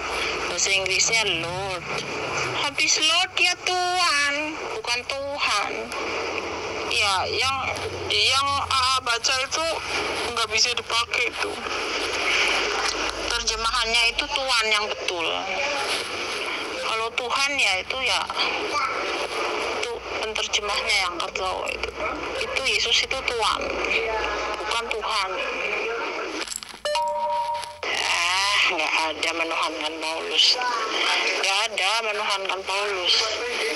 Bahasa Inggrisnya Lord. Habis Lord ya Tuhan, bukan Tuhan. Ya, yang AA baca itu nggak bisa dipakai itu. Terjemahannya itu Tuhan yang betul. Kalau Tuhan ya itu penerjemahnya yang kacau itu. Itu Yesus itu Tuhan, bukan Tuhan. nggak ada menuhankan Paulus. Nggak ada menuhankan Paulus.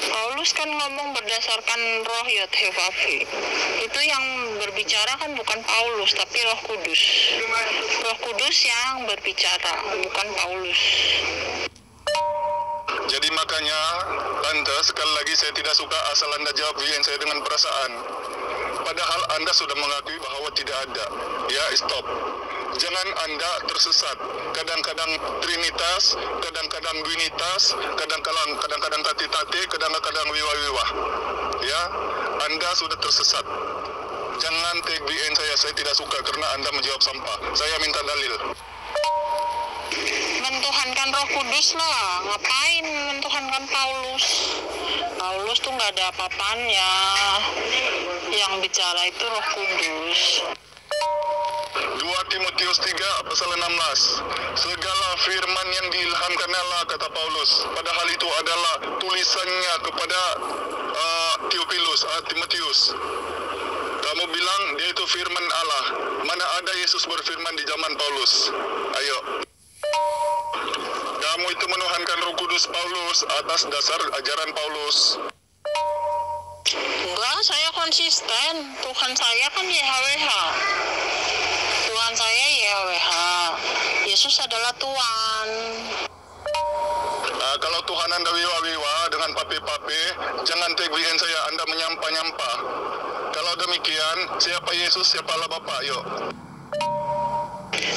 Paulus kan ngomong berdasarkan roh ya Tevafi. Itu yang berbicara kan bukan Paulus, tapi Roh Kudus. Roh Kudus yang berbicara, bukan Paulus. Jadi makanya, Tante, sekali lagi saya tidak suka asal Anda jawab VN saya dengan perasaan. Padahal Anda sudah mengakui bahwa tidak ada. Ya, stop. Jangan Anda tersesat. Kadang-kadang Trinitas, kadang-kadang Duinitas, kadang-kadang Tati-Tati, kadang-kadang Wiwa-Wiwa. Ya, Anda sudah tersesat. Jangan take VN saya tidak suka karena Anda menjawab sampah. Saya minta dalil. Mentuhankan Roh Kudus lah, ngapain mentuhankan Paulus? Paulus tuh nggak ada apa-apanya, yang bicara itu Roh Kudus. 2 Timotius 3 pasal 16. Segala firman yang diilhamkan Allah, kata Paulus, padahal itu adalah tulisannya kepada Timotius. Kamu bilang dia itu firman Allah. Mana ada Yesus berfirman di zaman Paulus? Ayo. Kamu itu menuhankan Roh Kudus Paulus atas dasar ajaran Paulus. Enggak, saya konsisten. Tuhan saya kan YHWH. Tuhan saya YHWH. Yesus adalah Tuhan. Kalau Tuhan Anda wiwa-wiwa dengan pape-pape, jangan tegwiin saya Anda menyampa-nyampa. Kalau demikian, siapa Yesus, siapa Allah Bapa? Yuk.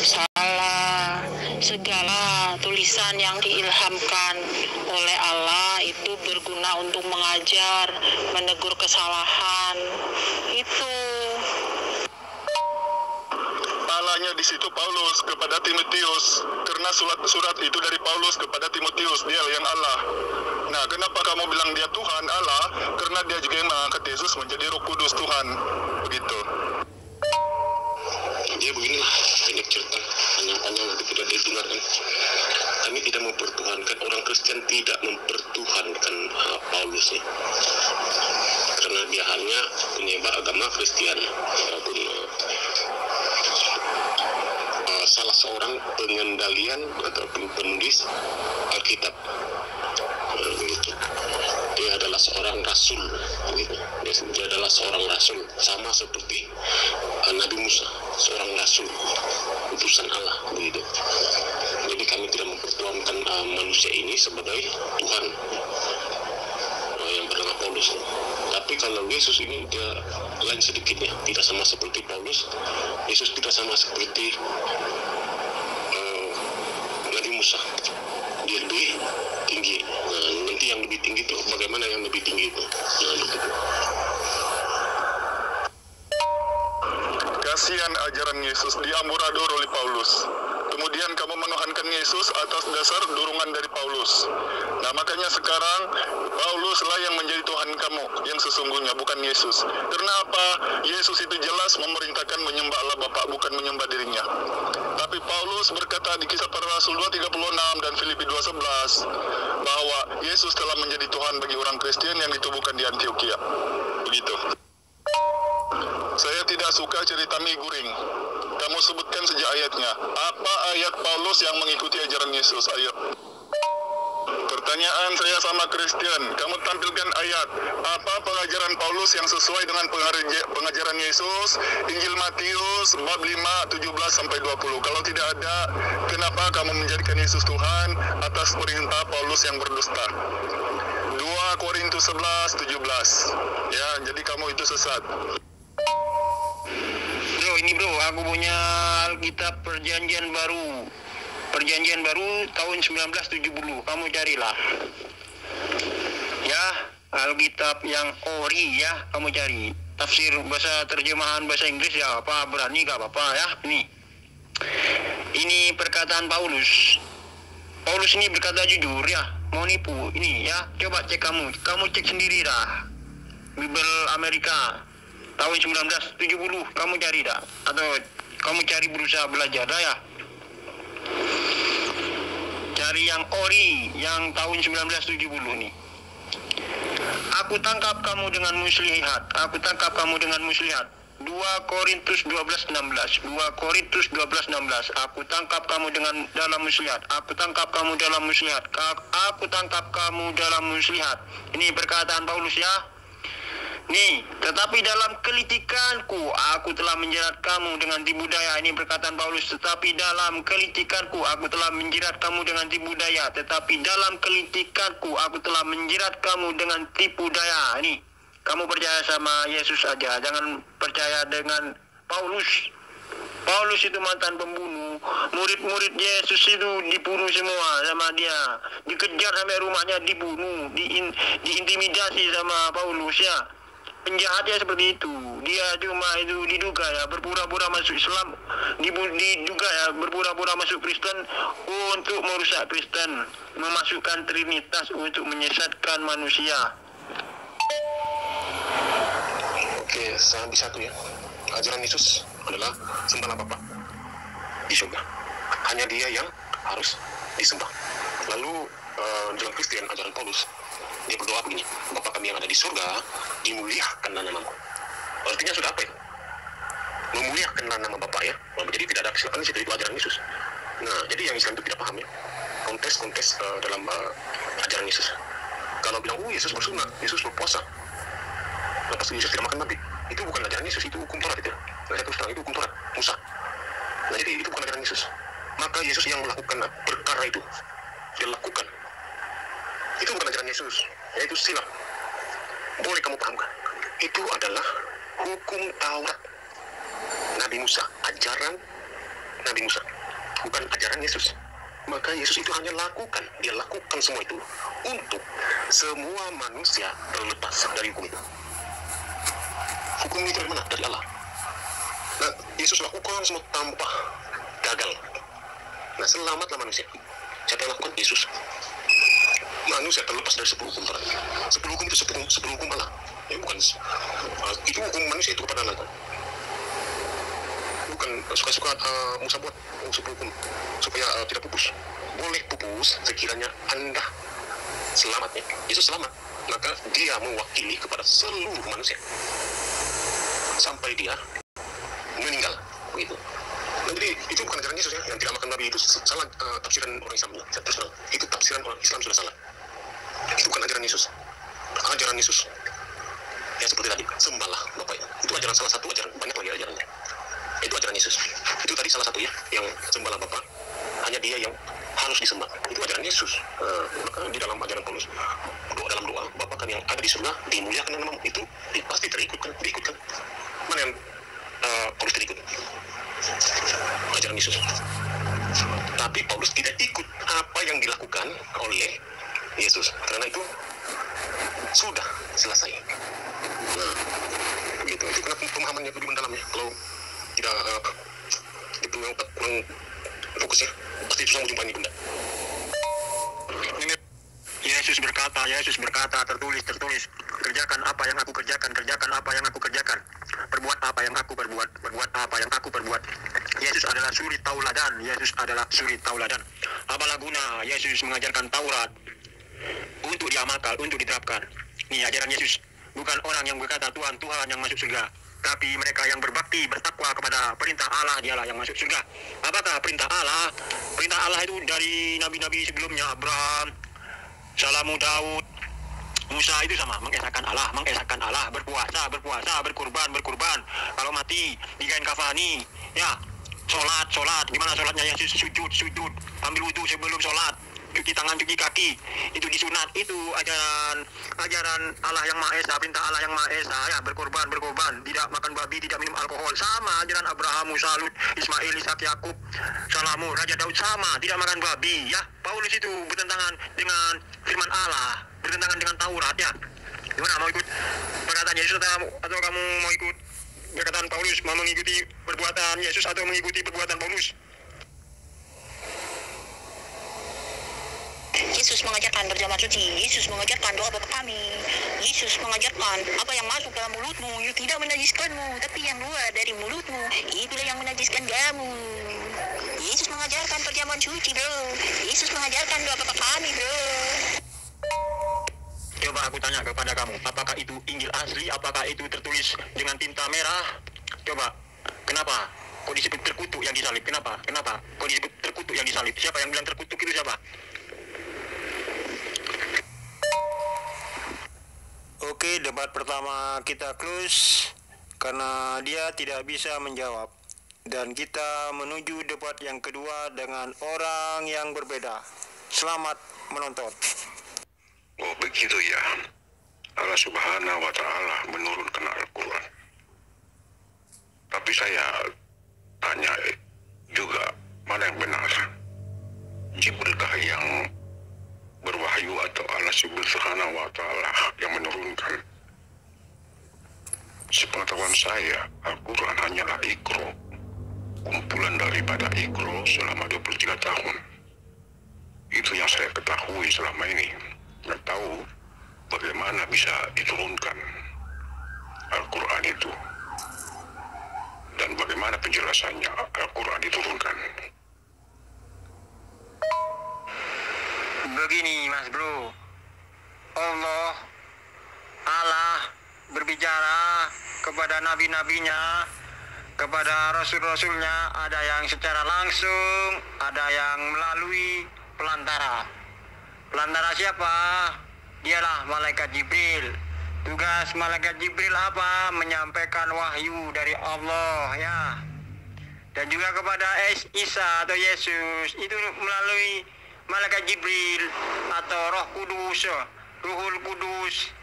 Salah. Segala tulisan yang diilhamkan oleh Allah itu berguna untuk mengajar, menegur kesalahan. Itu. Palanya di situ Paulus kepada Timotius, karena surat itu dari Paulus kepada Timotius, dia yang Allah. Nah, kenapa kamu bilang dia Tuhan Allah? Karena dia juga yang mengangkat Yesus menjadi Roh Kudus Tuhan. Begitu. Ya beginilah, banyak cerita panjang-panjang nanti tidak didengarkan. Kami tidak mempertuhankan, orang Kristen tidak mempertuhankan Paulus ya. Karena dia hanya penyebar agama Kristen, walaupun salah seorang pengendalian ataupun penulis Alkitab. Begitu. Dia adalah seorang rasul, gitu. Dia adalah seorang rasul, sama seperti Nabi Musa, seorang rasul, utusan Allah, begitu. Jadi kami tidak mempertuhankan manusia ini sebagai Tuhan yang bernama Paulus. Tapi kalau Yesus ini dia lain sedikitnya, tidak sama seperti Paulus. Yesus tidak sama seperti Nabi Musa. Dia lebih tinggi. Nah, nanti yang lebih tinggi itu bagaimana yang lebih tinggi itu? Nah, gitu. Kasihan ajaran Yesus diamburadul oleh Paulus. Kemudian kamu menuhankan Yesus atas dasar dorongan dari Paulus. Nah, makanya sekarang Paulus lah yang menjadi Tuhan kamu yang sesungguhnya, bukan Yesus. Karena apa? Yesus itu jelas memerintahkan menyembah Allah Bapa, bukan menyembah dirinya. Tapi Paulus berkata di Kisah Para Rasul 2:36 dan Filipi 2:11 bahwa Yesus telah menjadi Tuhan bagi orang Kristen yang ditubuhkan di Antioquia. Begitu. Saya tidak suka cerita mie guring. Kamu sebutkan saja ayatnya. Apa ayat Paulus yang mengikuti ajaran Yesus? Ayo. Pertanyaan saya sama Kristen. Kamu tampilkan ayat. Apa pengajaran Paulus yang sesuai dengan pengajaran Yesus? Injil Matius bab 5, 17-20. Kalau tidak ada, kenapa kamu menjadikan Yesus Tuhan atas perintah Paulus yang berdusta? 2 Korintus 11:17. Ya, jadi kamu itu sesat. Bro, ini bro, aku punya Alkitab Perjanjian Baru. Perjanjian Baru tahun 1970. Kamu carilah. Ya, Alkitab yang ori ya, kamu cari. Tafsir bahasa terjemahan bahasa Inggris ya, apa berani gak apa-apa ya. Ini perkataan Paulus. Paulus ini berkata jujur ya, mau nipu ini ya. Coba cek kamu cek sendiri dah. Bible Amerika tahun 1970, kamu cari dah, atau kamu cari berusaha belajar dah ya. Cari yang ori, yang tahun 1970 nih. Aku tangkap kamu dengan muslihat, aku tangkap kamu dengan muslihat. 2 Korintus 12:16. 2 Korintus 12:16. Aku tangkap kamu dalam muslihat. Aku tangkap kamu dalam muslihat. Aku tangkap kamu dalam muslihat. Ini perkataan Paulus ya. Nih, tetapi dalam kelicikanku aku telah menjerat kamu dengan tipu daya. Ini perkataan Paulus. Tetapi dalam kelicikanku aku telah menjerat kamu dengan tipu daya. Tetapi dalam kelicikanku aku telah menjerat kamu dengan tipu daya. Ini, kamu percaya sama Yesus aja. Jangan percaya dengan Paulus. Paulus itu mantan pembunuh. Murid-murid Yesus itu dibunuh semua sama dia. Dikejar sampai rumahnya, dibunuh, diintimidasi sama Paulus ya. Penjahatnya seperti itu. Dia cuma itu diduga ya berpura-pura masuk Islam, diduga ya berpura-pura masuk Kristen untuk merusak Kristen, memasukkan Trinitas untuk menyesatkan manusia. Oke, saya ambil satu ya. Ajaran Yesus adalah sembahlah Bapa di surga. Hanya Dia yang harus disembah. Lalu dalam Kristen ajaran Paulus, dia berdoa begini, Bapa kami yang ada di surga, dimuliakanlah namamu. Artinya sudah apa ya? Memuliakanlah nama Bapa ya. Jadi tidak ada kesilapan di situ, itu ajaran Yesus. Nah, jadi yang Islam itu tidak paham ya. Kontes dalam ajaran Yesus. Kalau bilang, Yesus bersunat, Yesus berpuasa, lepas itu Yesus tidak makan babi. Itu bukan ajaran Yesus, itu hukum Taurat itu. Nah, saya terus terang, itu hukum Taurat, Musa. Nah, jadi itu bukan ajaran Yesus. Maka Yesus yang melakukan perkara itu, dia lakukan. Itu bukan ajaran Yesus, yaitu silap. Boleh kamu pahamkan. Itu adalah hukum Taurat Nabi Musa, ajaran Nabi Musa, bukan ajaran Yesus. Maka Yesus itu hanya lakukan, dia lakukan semua itu untuk semua manusia terlepas dari hukum itu. Hukum itu dari mana? Dari Allah. Nah, Yesus lakukan semua tanpa gagal. Nah, selamatlah manusia. Siapa yang lakukan? Yesus. Manusia terlepas dari 10 hukum Taurat. 10 hukum itu 10 hukum Allah. Ya, bukan itu hukum manusia itu kepada Allah. Bukan suka-suka Musa buat 10 hukum supaya tidak pupus. Boleh pupus sekiranya Anda selamat ya. Yesus selamat, maka dia mewakili kepada seluruh manusia sampai dia meninggal begitu. Nah, jadi itu bukan ajaran Yesus ya. Yang tidak makan babi itu salah tafsiran orang Islam. Terus itu tafsiran orang Islam sudah salah. Itu bukan ajaran Yesus. Ajaran Yesus ya seperti tadi, sembahlah Bapa ya. Itu ajaran salah satu ajaran, banyak lagi ajarannya. Itu ajaran Yesus. Itu tadi salah satu ya, yang sembahlah Bapa, hanya Dia yang harus disembah. Itu ajaran Yesus. Maka di dalam ajaran Paulus, dalam doa, Bapa kami yang ada di surga, dimuliakan namamu. Itu pasti diikutkan. Mana yang Paulus terikut? Ajaran Yesus. Tapi Paulus tidak ikut apa yang dilakukan oleh Yesus, karena itu sudah selesai. Nah, begitu. Itu kenapa pemahamannya lebih mendalamnya. Kalau tidak kurang fokus ya, pasti susah menjumpai benda. Yesus berkata, tertulis, kerjakan apa yang aku kerjakan, perbuat apa yang aku perbuat. Yesus adalah suri tauladan. Apalah guna Yesus mengajarkan Taurat untuk diamalkan, untuk diterapkan. Ini ajaran Yesus. Bukan orang yang berkata Tuhan yang masuk surga, tapi mereka yang berbakti, bertakwa kepada perintah Allah, dialah yang masuk surga. Apakah perintah Allah? Perintah Allah itu dari nabi-nabi sebelumnya, Abraham, Salamu, Daud, Musa, itu sama, mengesahkan Allah, berpuasa, berkurban, kalau mati digain kafani, ya, sholat, gimana sholatnya Yesus? Sujud, ambil wudu sebelum sholat, cuci tangan, cuci kaki, itu disunat. Itu ajaran Allah yang Maha Esa, perintah Allah yang Maha Esa ya, berkorban, tidak makan babi, tidak minum alkohol. Sama ajaran Abraham, Musa, Lut, Ismail, Ishak, Yakub, Salamu, Raja Daud, sama, tidak makan babi ya. Paulus itu bertentangan dengan firman Allah, bertentangan dengan Taurat ya. Gimana, mau ikut perkataan Yesus atau kamu mau ikut perkataan Paulus, mau mengikuti perbuatan Yesus atau mengikuti perbuatan Paulus? Yesus mengajarkan berjamaah suci, Yesus mengajarkan doa Bapa kami, Yesus mengajarkan apa yang masuk dalam mulutmu itu tidak menajiskanmu, tapi yang keluar dari mulutmu itulah yang menajiskan kamu. Yesus mengajarkan perjamuan suci, bro. Yesus mengajarkan doa Bapa kami, bro. Coba aku tanya kepada kamu, apakah itu Injil asli? Apakah itu tertulis dengan tinta merah? Coba, kenapa? Kok disebut terkutuk yang disalib? Kenapa? Kok disebut terkutuk yang disalib? Siapa yang bilang terkutuk itu siapa? Oke, debat pertama kita close karena dia tidak bisa menjawab. Dan kita menuju debat yang kedua dengan orang yang berbeda. Selamat menonton. Oh begitu ya. Allah Subhanahu wa Ta'ala menurunkan Al-Quran. Tapi saya tanya juga, mana yang benar? Jibrilkah yang berwahyu atau Allah Subhanahu wa Ta'ala yang menurunkan? Sepengetahuan saya, Al-Quran hanyalah Iqra, kumpulan daripada Iqra selama 23 tahun. Itu yang saya ketahui selama ini. Nggak tahu bagaimana bisa diturunkan Al-Quran itu, dan bagaimana penjelasannya Al-Quran diturunkan. Begini Mas Bro, Allah berbicara kepada nabi-nabinya, kepada rasul-rasulnya, ada yang secara langsung, ada yang melalui pelantara. Pelantara siapa? Dialah malaikat Jibril. Tugas malaikat Jibril apa? Menyampaikan wahyu dari Allah ya. Dan juga kepada Isa atau Yesus itu melalui malaikat Jibril atau Roh Kudus, Ruhul Kudus,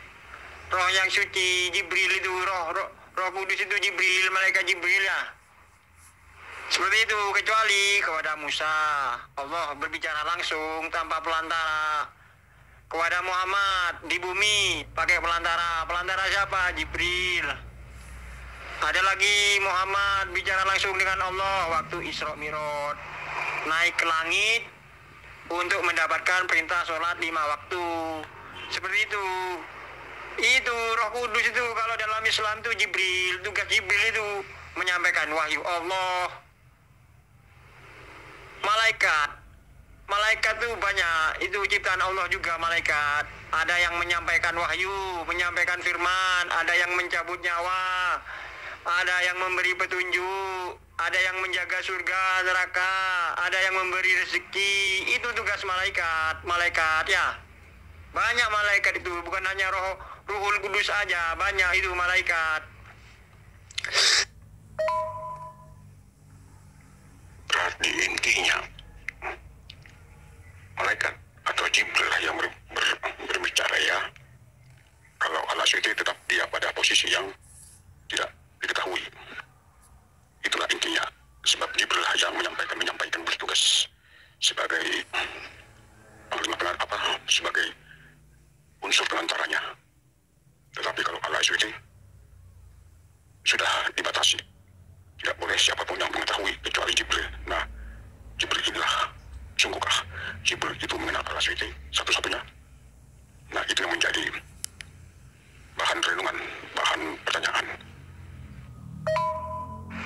Roh yang suci. Jibril itu Roh Kudus itu Jibril, malaikat Jibril ya. Seperti itu, kecuali kepada Musa Allah berbicara langsung tanpa pelantara. Kepada Muhammad di bumi pakai pelantara. Pelantara siapa? Jibril. Ada lagi Muhammad bicara langsung dengan Allah waktu Isra Mi'raj, naik ke langit untuk mendapatkan perintah sholat 5 waktu. Seperti itu. Itu Roh Kudus itu kalau dalam Islam itu Jibril. Tugas Jibril itu menyampaikan wahyu Allah. Malaikat itu banyak, itu ciptaan Allah juga malaikat. Ada yang menyampaikan wahyu, menyampaikan firman, ada yang mencabut nyawa, ada yang memberi petunjuk, ada yang menjaga surga, neraka, ada yang memberi rezeki. Itu tugas malaikat ya. Banyak malaikat itu, bukan hanya Ruhul Kudus aja, banyak itu malaikat. Berarti intinya malaikat atau Jibril yang berbicara ya. Kalau Allah SWT tetap dia pada posisi yang tidak diketahui. Itulah intinya. Sebab Jibril yang menyampaikan bertugas sebagai sebagai unsur pelantaranya. Tetapi kalau Allah SWT sudah dibatasi, tidak boleh siapapun yang mengetahui kecuali Jibril. Nah, Jibril inilah, sungguhkah Jibril itu mengenal Allah SWT satu-satunya? Nah, itu yang menjadi bahan renungan, bahan pertanyaan.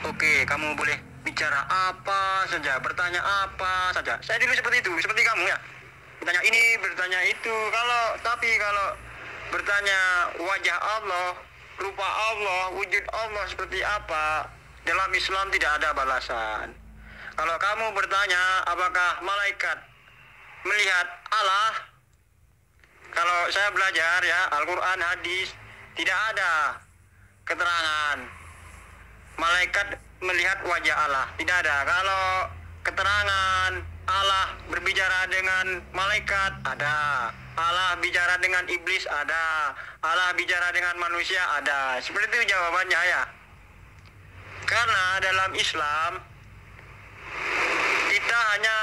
Oke, kamu boleh bicara apa saja, bertanya apa saja. Saya dulu seperti itu, seperti kamu ya. Bertanya ini, bertanya itu. Tapi kalau bertanya wajah Allah, rupa Allah, wujud Allah seperti apa, dalam Islam tidak ada balasan. Kalau kamu bertanya apakah malaikat melihat Allah, kalau saya belajar ya Al-Quran, hadis, tidak ada keterangan malaikat melihat wajah Allah, tidak ada. Kalau keterangan Allah berbicara dengan malaikat, ada. Allah bicara dengan iblis, ada. Allah bicara dengan manusia, ada. Seperti itu jawabannya ya. Karena dalam Islam kita hanya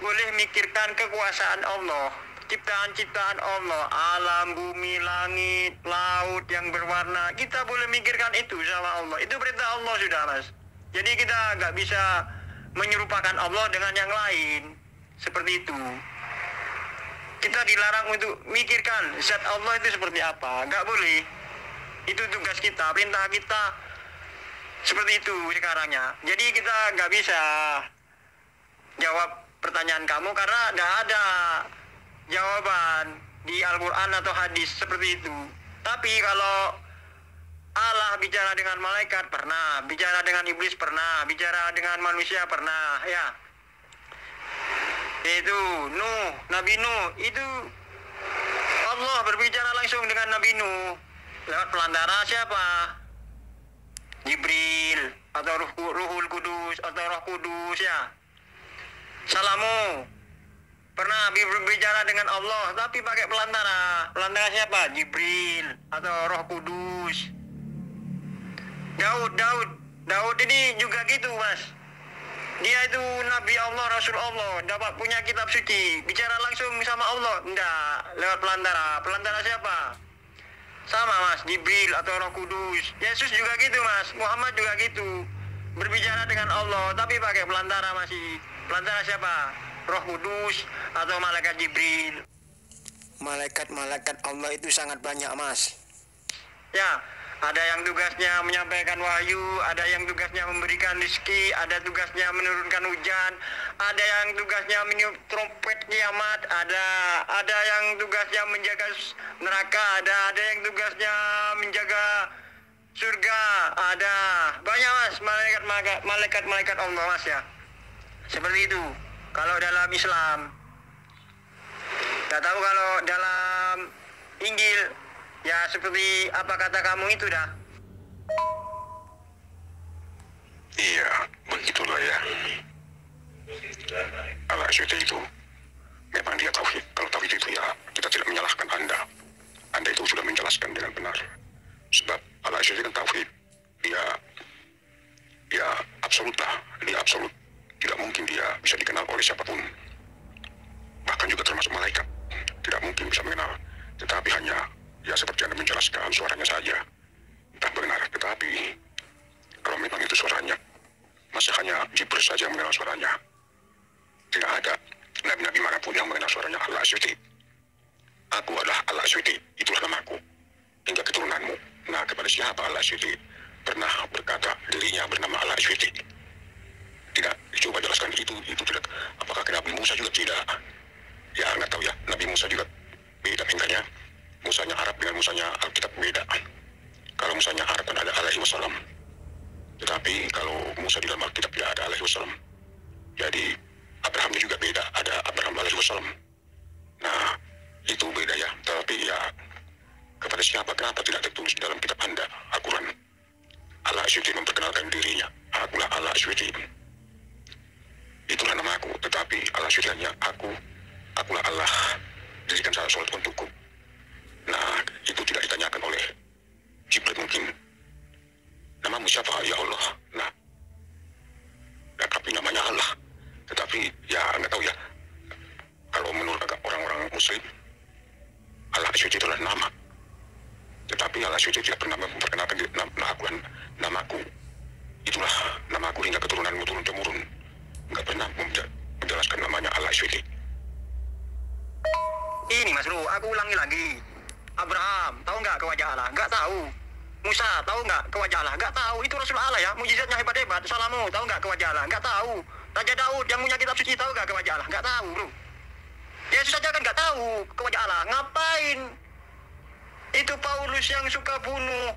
boleh mikirkan kekuasaan Allah, ciptaan-ciptaan Allah, alam, bumi, langit, laut yang berwarna. Kita boleh mikirkan itu sama Allah. Itu perintah Allah sudah, Mas. Jadi kita nggak bisa menyerupakan Allah dengan yang lain. Seperti itu. Kita dilarang untuk mikirkan zat Allah itu seperti apa. Nggak boleh. Itu tugas kita, perintah kita. Seperti itu sekarangnya. Jadi kita nggak bisa jawab pertanyaan kamu karena nggak ada jawaban di Al-Quran atau hadis seperti itu. Tapi kalau Allah bicara dengan malaikat pernah, bicara dengan iblis pernah, bicara dengan manusia pernah, ya. Itu Nuh, Nabi Nuh, itu Allah berbicara langsung dengan Nabi Nuh lewat pelantara siapa? Jibril atau Ruhul Kudus atau Roh Kudus, ya. Salamu pernah berbicara dengan Allah tapi pakai pelantara. Pelantara siapa? Jibril atau Roh Kudus. Daud ini juga gitu, Mas. Dia itu Nabi Allah, Rasul Allah, dapat punya kitab suci, bicara langsung sama Allah. Enggak, lewat pelantara. Pelantara siapa? Sama, Mas, Jibril atau Roh Kudus. Yesus juga gitu, Mas. Muhammad juga gitu. Berbicara dengan Allah tapi pakai pelantara masih. Pelantara siapa? Roh Kudus atau malaikat Jibril. Malaikat-malaikat Allah itu sangat banyak, Mas. Ya, ada yang tugasnya menyampaikan wahyu, ada yang tugasnya memberikan rezeki, ada tugasnya menurunkan hujan, ada yang tugasnya meniup trompet kiamat, ada yang tugasnya menjaga neraka, ada yang tugasnya menjaga surga, ada banyak, Mas, malaikat Allah, Mas, ya. Seperti itu. Kalau dalam Islam, nggak tahu kalau dalam Injil, ya seperti apa kata kamu itu dah. Iya, begitulah ya. Al-Asy'ari itu memang dia tauhid. Kalau tauhid itu ya kita tidak menyalahkan Anda. Anda itu sudah menjelaskan dengan benar. Sebab Al-Asy'ari kan tauhid. Dia absolut lah. Dia absolut. Tidak mungkin dia bisa dikenal oleh siapapun. Bahkan juga termasuk malaikat. Tidak mungkin bisa mengenal. Tetapi hanya ya seperti Anda menjelaskan suaranya saja. Entah benar. Tetapi kalau memang itu suaranya, masih hanya Jibril saja yang mengenal suaranya. Tidak ada nabi-nabi manapun yang mengenal suaranya Al-Asy'ari. Aku adalah Al-Asy'ari. Itulah namaku. Hingga keturunanmu. Nah, kepada siapa Al-Asy'ari pernah berkata dirinya bernama Al-Asy'ari? Tidak, coba jelaskan itu tidak. Apakah ke Nabi Musa juga tidak? Ya, nggak tahu ya. Nabi Musa juga beda tingkahnya. Musanya Arab dengan Musanya Alkitab beda. Kalau Musanya Arab kan ada alaihi wasallam. Tetapi kalau Musa di dalam Alkitab tidak ada alaihi wasallam. Jadi Abrahamnya juga beda, ada Abraham alaihi wasallam. Nah, itu beda ya. Tapi ya kepada siapa, kenapa tidak tertulis di dalam kitab Anda, Al-Quran? Al-Asy'ari memperkenalkan dirinya. Akulah Al-Asy'ari. Itulah namaku, tetapi Al-Asy'ari hanya akulah Allah. Dirikan salat untukku. Nah, itu tidak ditanyakan oleh Jibril mungkin. Namamu siapa, ya Allah? Nah, tapi namanya Allah. Tetapi ya nggak tahu ya. Kalau menurut orang-orang Muslim, Al-Asy'ari itulah nama. Tetapi Al-Asy'ari tidak pernah memperkenalkan namaku. Itulah namaku hingga keturunanmu turun-temurun. Nggak pernah menjelaskan namanya Al-Asy'ari. Ini, Mas Bro, aku ulangi lagi. Abraham, tahu nggak ke wajah Allah? Nggak tahu. Musa, tahu nggak ke wajah Allah? Nggak tahu. Itu Rasul Allah ya, mujizatnya hebat-hebat. Salamu, tahu nggak ke wajah Allah? Nggak tahu. Raja Daud yang punya kitab suci, tahu nggak ke wajah Allah? Nggak tahu, Bro. Yesus saja kan nggak tahu ke wajah Allah. Ngapain? Itu Paulus yang suka bunuh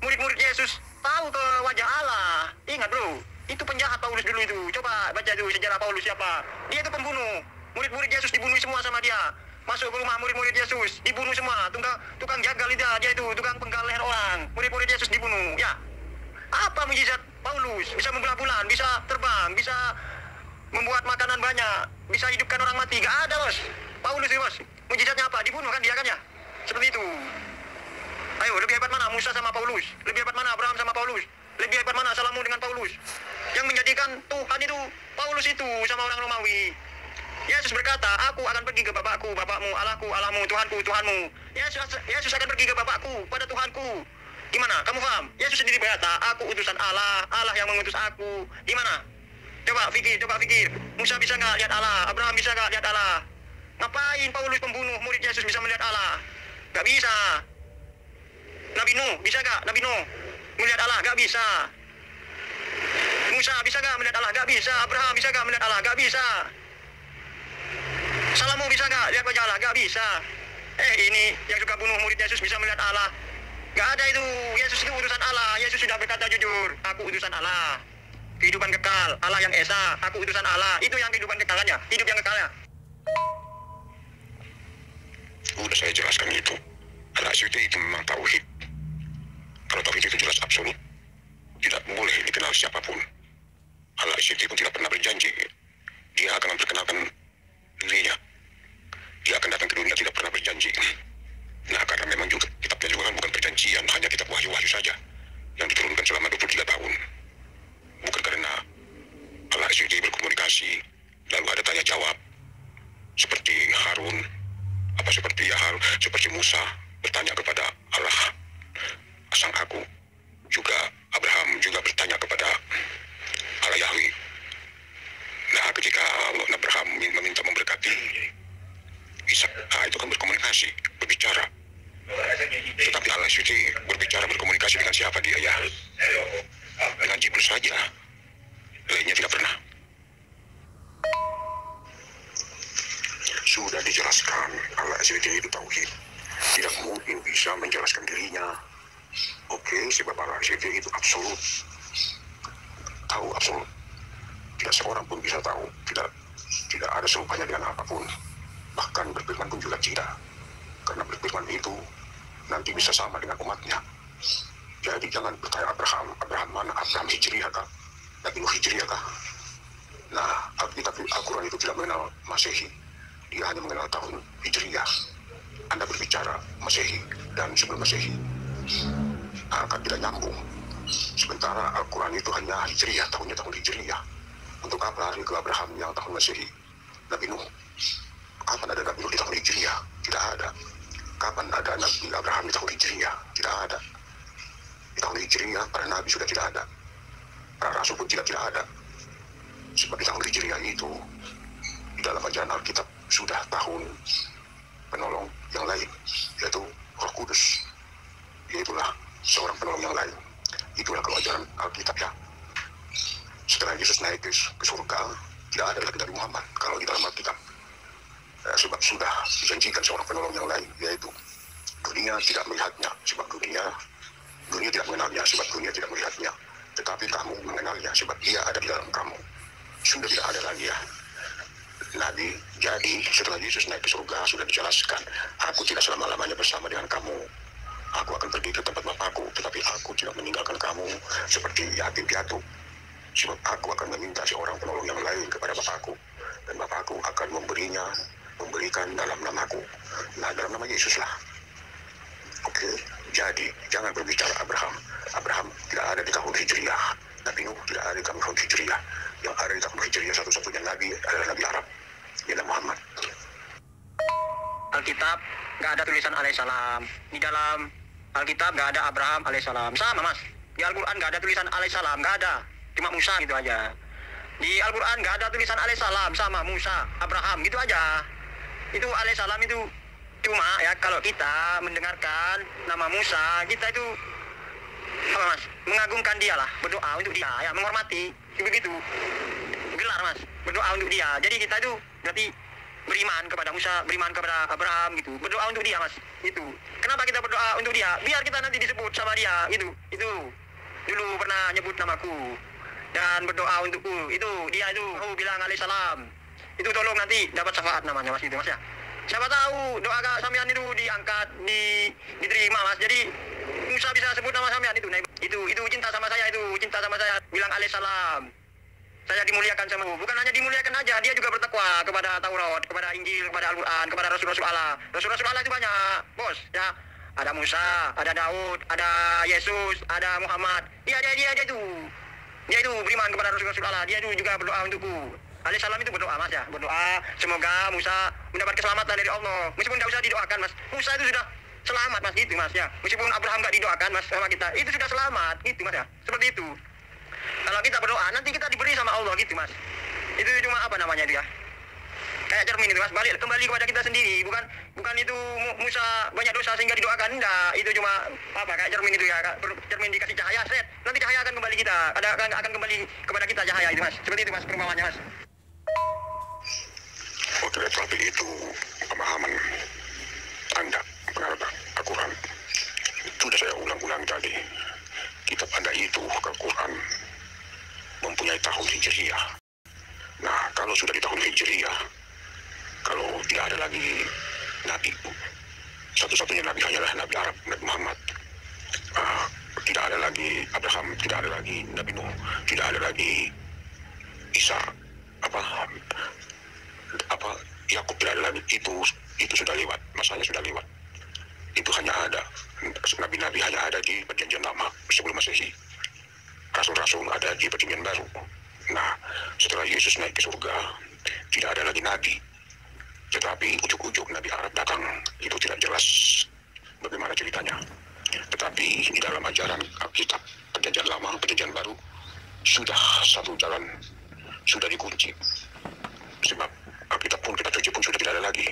murid-murid Yesus, tahu ke wajah Allah. Ingat, Bro, itu penjahat Paulus dulu itu. Coba baca itu sejarah Paulus siapa. Dia itu pembunuh. Murid-murid Yesus dibunuh semua sama dia. Masuk ke rumah murid-murid Yesus, dibunuh semua. Tukang jagal dia itu, tukang penggal leher orang. Murid-murid Yesus dibunuh. Ya, apa mujizat Paulus? Bisa membelah bulan, bisa terbang, bisa membuat makanan banyak, bisa hidupkan orang mati. Gak ada, Bos. Paulus itu, Bos. Mujizatnya apa? Dibunuh kan dia kan ya? Seperti itu. Ayo, lebih hebat mana Musa sama Paulus? Lebih hebat mana Abraham sama Paulus? Lebih hebat mana Salamu dengan Paulus? Yang menjadikan Tuhan itu Paulus itu sama orang Romawi. Yesus berkata, aku akan pergi ke Bapakku, Bapakmu, Allahku, Allahmu, Tuhanku, Tuhanmu. Yesus akan pergi ke Bapakku, pada Tuhanku. Gimana? Kamu paham? Yesus sendiri berkata, aku utusan Allah, Allah yang mengutus aku. Gimana? Coba pikir. Musa bisa nggak lihat Allah? Abraham bisa nggak lihat Allah? Ngapain Paulus pembunuh murid Yesus bisa melihat Allah? Nggak bisa. Nabi Nuh bisa nggak? Nabi Nuh melihat Allah? Nggak bisa. Musa bisa nggak melihat Allah? Nggak bisa. Abraham bisa nggak melihat Allah? Nggak bisa. Salamu bisa nggak lihat wajah Allah? Nggak bisa. Ini yang suka bunuh murid Yesus bisa melihat Allah. Gak ada itu. Yesus itu utusan Allah. Yesus sudah berkata jujur, aku utusan Allah. Kehidupan kekal, Allah yang esa, aku utusan Allah. Itu yang kehidupan kekalannya, hidup yang kekalnya. Udah saya jelaskan itu. Al-Asy'ari itu memang tauhid. Kalau tauhid itu jelas absolut, tidak boleh dikenal siapapun. Al-Asy'ari pun tidak pernah berjanji dia akan memperkenalkan dirinya. Dia akan datang ke dunia, tidak pernah berjanji. Nah, karena memang juga kitabnya juga kan bukan perjanjian, hanya kitab wahyu-wahyu saja yang diturunkan selama 23 tahun. Bukan karena Al-Asy'ari berkomunikasi lalu ada tanya jawab seperti Harun, seperti Musa bertanya kepada Allah sang aku, juga Abraham juga bertanya kepada Allah Yahweh. Nah, ketika Abraham meminta memberkati Ishak, itu kan berkomunikasi, berbicara. Tetapi Al-Asy'ari berbicara, berkomunikasi dengan siapa dia ya? Dengan Jibril saja, lainnya tidak pernah. Sudah dijelaskan, Al-Asy'ari itu tauhid, tidak mungkin bisa menjelaskan dirinya. Oke, sebab Al-Asy'ari itu absolut, tahu absolut. Tidak seorang pun bisa tahu, tidak ada serupanya dengan apapun. Bahkan berfirman pun juga tidak, karena berfirman itu nanti bisa sama dengan umatnya. Jadi jangan percaya Abraham mana? Abraham Hijriyah kah? Nabi Nuh Hijriyah kah? Nah, Al-Quran itu tidak mengenal Masehi, dia hanya mengenal tahun Hijriyah. Anda berbicara Masehi dan sebelum Masehi, akan tidak nyambung. Sementara Al-Quran itu hanya Hijriyah, tahun Hijriyah. Untuk apa lari ke Abraham yang tahun Masehi? Nabi Nuh, kapan ada Nabi Nuh di tahun Hijriyah? Tidak ada. Kapan ada Nabi Abraham di tahun Hijriyah? Tidak ada. Di tahun Hijriyah para Nabi sudah tidak ada, para Rasul pun tidak ada. Sebab di tahun Hijriyah itu di dalam ajaran Alkitab sudah tahun penolong yang lain, yaitu Roh Kudus. Itulah seorang penolong yang lain. Itulah kalau ajaran Alkitab ya. Setelah Yesus naik ke surga, tidak ada lagi Nabi Muhammad kalau di dalam Alkitab. Sebab sudah dijanjikan seorang penolong yang lain, yaitu dunia tidak melihatnya, sebab dunia tidak mengenalnya, sebab dunia tidak melihatnya. Tetapi kamu mengenalnya, sebab dia ada di dalam kamu. Sudah tidak ada lagi ya Nabi. Jadi setelah Yesus naik ke surga, sudah dijelaskan, aku tidak selama-lamanya bersama dengan kamu. Aku akan pergi ke tempat Bapakku, tetapi aku tidak meninggalkan kamu seperti yatim piatu. Sebab aku akan meminta seorang penolong yang lain kepada Bapakku, dan Bapakku akan memberikan dalam namaku. Nah, dalam nama Yesus lah. Oke, jadi jangan berbicara Abraham. Abraham tidak ada di tahun Hijriyah. Nabi Nuh tidak ada di tahun Hijriyah. Yang ada di tahun Hijriyah satu-satunya Nabi adalah Nabi Arab, ialah Muhammad. Alkitab nggak ada tulisan alaihissalam. Di dalam Alkitab nggak ada Abraham alaihissalam. Sama mas. Di Al-Quran nggak ada tulisan alaihissalam, nggak ada. Cuma Musa gitu aja. Di Al-Quran nggak ada tulisan alaihissalam, sama Musa, Abraham gitu aja. Itu alaihissalam itu cuma ya kalau kita mendengarkan nama Musa, kita itu apa mas? Mengagungkan dia lah, berdoa untuk dia, ya menghormati, begitu. Gelar mas, berdoa untuk dia. Jadi kita itu berarti beriman kepada Musa, beriman kepada Abraham gitu. Berdoa untuk dia mas, itu. Kenapa kita berdoa untuk dia? Biar kita nanti disebut sama dia, gitu. Itu dulu pernah nyebut namaku dan berdoa untukku, itu dia itu bilang alaihissalam. Itu tolong nanti dapat syafaat namanya mas, itu mas ya. Siapa tahu doa sampean itu diangkat, diterima mas. Jadi Musa bisa sebut nama sampean itu cinta sama saya, bilang alaihissalam. Saya dimuliakan sama, bukan hanya dimuliakan aja, dia juga bertakwa kepada Taurat, kepada Injil, kepada Al-Quran, kepada Rasul-Rasul Allah. Rasul-Rasul Allah itu banyak, bos ya. Ada Musa, ada Daud, ada Yesus, ada Muhammad. Dia itu. Dia itu beriman kepada Rasul-Rasul Allah. Dia itu juga berdoa untukku. Alaihissalam itu berdoa mas ya, berdoa semoga Musa mendapat keselamatan dari Allah. Meskipun tidak usah didoakan mas, Musa itu sudah selamat mas, gitu mas ya. Meskipun Abraham nggak didoakan mas sama kita, itu sudah selamat gitu mas ya. Seperti itu. Kalau kita berdoa nanti kita diberi sama Allah gitu mas. Itu cuma apa namanya itu ya, kayak cermin itu mas, balik kembali kepada kita sendiri. Bukan itu Musa banyak dosa sehingga didoakan, enggak. Itu cuma apa, kayak cermin itu ya, cermin dikasih cahaya, set, nanti cahaya akan kembali kita, akan kembali kepada kita cahaya itu mas. Seperti itu mas perumpamannya mas. Oke, tapi itu pemahaman Anda mengenai Al-Quran. Sudah saya ulang ada lagi nabi. Satu-satunya nabi hanyalah Nabi Arab, Nabi Muhammad. Tidak ada lagi Abraham, tidak ada lagi Nabi Nuh, tidak ada lagi Isa, Yakub, tidak ada lagi. Itu sudah lewat, masanya sudah lewat. Itu hanya ada nabi-nabi, hanya ada di perjanjian lama sebelum Masehi. Rasul-rasul ada di perjanjian baru. Nah, setelah Yesus naik ke surga, tidak ada lagi nabi. Tetapi ujuk-ujuk Nabi Arab datang, itu tidak jelas bagaimana ceritanya. Tetapi di dalam ajaran Alkitab, perjanjian lama, perjanjian baru, sudah satu jalan, sudah dikunci. Sebab Alkitab pun, kitab suci pun sudah tidak ada lagi.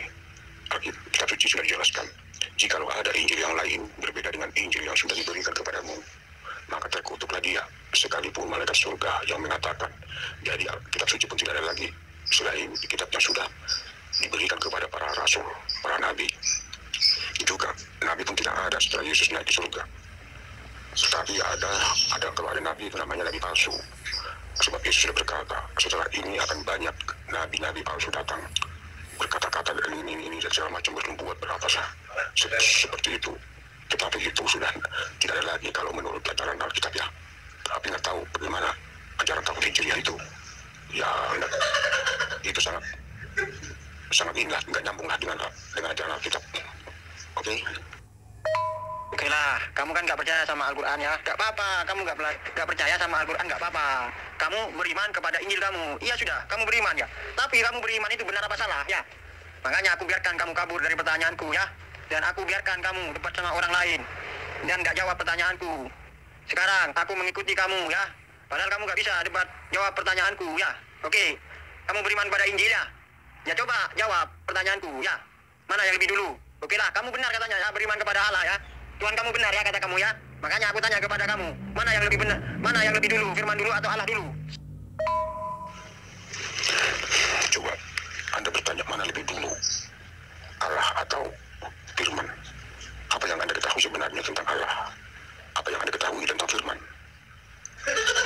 Kitab suci sudah dijelaskan. Jikalau ada Injil yang lain berbeda dengan Injil yang sudah diberikan kepadamu, maka terkutuklah dia, sekalipun malaikat surga yang mengatakan. Jadi kitab suci pun tidak ada lagi selain kitab yang sudah diberikan kepada para rasul, para nabi. Juga nabi pun tidak ada setelah Yesus naik ke surga. Tetapi ada keluar nabi, itu namanya nabi palsu. Sebab Yesus sudah berkata, setelah ini akan banyak nabi-nabi palsu datang, berkata-kata dan ini dan segala macam, berbuat berapa seperti itu. Tetapi itu sudah tidak ada lagi kalau menurut ajaran Alkitab ya. Tapi nggak tahu bagaimana ajaran tahun Hijriah itu. Ya, itu sangat indah, nggak nyambung lah dengan ajaran Alkitab. Oke? Oke lah, kamu kan nggak percaya sama Al-Quran ya? Nggak apa-apa, kamu nggak percaya sama Al-Quran, nggak apa-apa. Kamu beriman kepada Injil kamu. Iya sudah, kamu beriman ya. Tapi kamu beriman itu benar apa salah ya? Makanya aku biarkan kamu kabur dari pertanyaanku ya. Dan aku biarkan kamu debat sama orang lain. Dan nggak jawab pertanyaanku. Sekarang aku mengikuti kamu ya. Padahal kamu nggak bisa debat jawab pertanyaanku ya. Oke, kamu beriman pada Injil ya? Ya coba jawab pertanyaanku ya. Mana yang lebih dulu? Oke lah, kamu benar katanya ya, beriman kepada Allah ya. Tuhan kamu benar ya kata kamu ya. Makanya aku tanya kepada kamu, mana yang lebih benar? Mana yang lebih dulu? Firman dulu atau Allah dulu? Coba Anda bertanya mana lebih dulu, Allah atau firman? Apa yang Anda ketahui sebenarnya tentang Allah? Apa yang Anda ketahui tentang firman?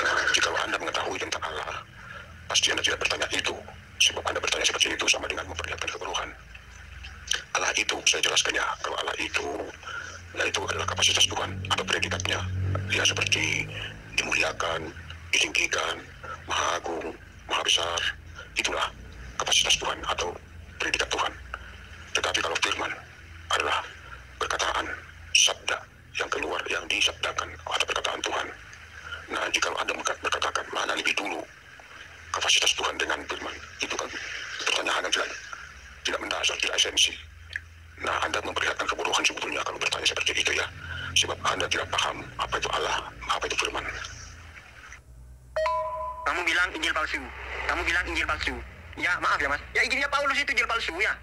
Nah, jika Anda mengetahui tentang Allah, pasti Anda tidak bertanya itu. Sebab Anda bertanya seperti itu sama dengan memperlihatkan kebodohan. Allah itu, saya jelaskannya, kalau Allah itu, yaitu adalah kapasitas Tuhan, apa predikatnya? Dia seperti dimuliakan, ditinggikan, maha agung, maha besar. Itulah kapasitas Tuhan atau predikat Tuhan. Tetapi kalau firman adalah perkataan, sabda yang keluar, yang disabdakan atau perkataan Tuhan. Nah, jika Anda berkatakan mana lebih dulu kapasitas Tuhan dengan firman, itu kan pertanyaan yang tidak mendasar, tidak esensi. Nah, Anda memperlihatkan kebodohan sebetulnya kalau bertanya seperti itu ya. Sebab Anda tidak paham apa itu Allah, apa itu firman. Kamu bilang Injil palsu. Kamu bilang Injil palsu. Ya, maaf ya mas. Ya, Injilnya Paulus itu Injil palsu ya.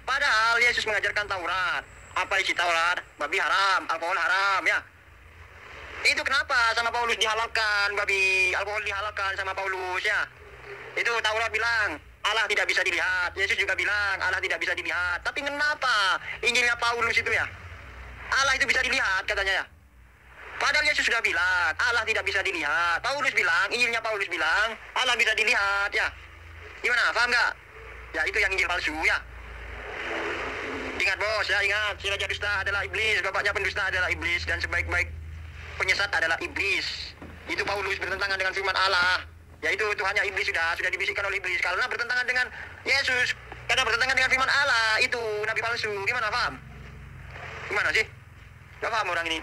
Padahal Yesus mengajarkan Taurat. Apa isi Taurat? Babi haram, alkohol haram ya. Itu kenapa sama Paulus dihalalkan, babi, alkohol dihalalkan sama Paulus ya. Itu Taurat bilang Allah tidak bisa dilihat. Yesus juga bilang Allah tidak bisa dilihat. Tapi kenapa Injilnya Paulus itu ya? Allah itu bisa dilihat katanya ya. Padahal Yesus sudah bilang Allah tidak bisa dilihat. Paulus bilang, Injilnya Paulus bilang Allah bisa dilihat ya. Gimana? Paham nggak? Ya itu yang Injil palsu ya. Ingat bos ya, ingat. Si raja dusta adalah iblis. Bapaknya pendusta adalah iblis. Dan sebaik-baik penyesat adalah iblis. Itu Paulus bertentangan dengan firman Allah. Yaitu Tuhannya iblis sudah dibisikkan oleh iblis karena bertentangan dengan Yesus, karena bertentangan dengan firman Allah. Itu nabi palsu. Gimana paham? Gimana sih? Gak paham orang ini.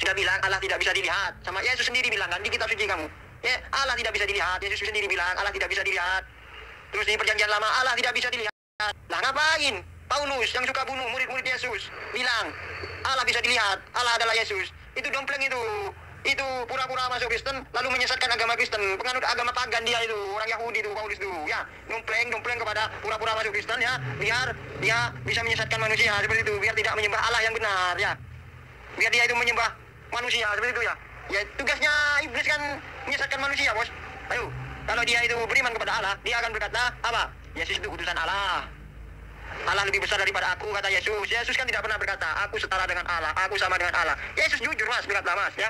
Sudah bilang Allah tidak bisa dilihat. Sama Yesus sendiri bilang kan di kitab suci kamu ya, Allah tidak bisa dilihat. Yesus sendiri bilang Allah tidak bisa dilihat. Terus di perjanjian lama Allah tidak bisa dilihat. Lah ngapain Paulus yang suka bunuh murid-murid Yesus bilang Allah bisa dilihat, Allah adalah Yesus? Itu dompleng itu pura-pura masuk Kristen lalu menyesatkan agama Kristen, penganut agama pagan dia itu, orang Yahudi itu Paulus itu ya, dompleng kepada pura-pura masuk Kristen ya, biar dia bisa menyesatkan manusia seperti itu, biar tidak menyembah Allah yang benar ya, biar dia itu menyembah manusia seperti itu ya. Ya tugasnya iblis kan menyesatkan manusia bos. Ayo, kalau dia itu beriman kepada Allah, dia akan berkata apa? Yesus itu utusan Allah. Allah lebih besar daripada aku, kata Yesus. Yesus kan tidak pernah berkata aku setara dengan Allah, aku sama dengan Allah. Yesus jujur mas, berkata mas ya,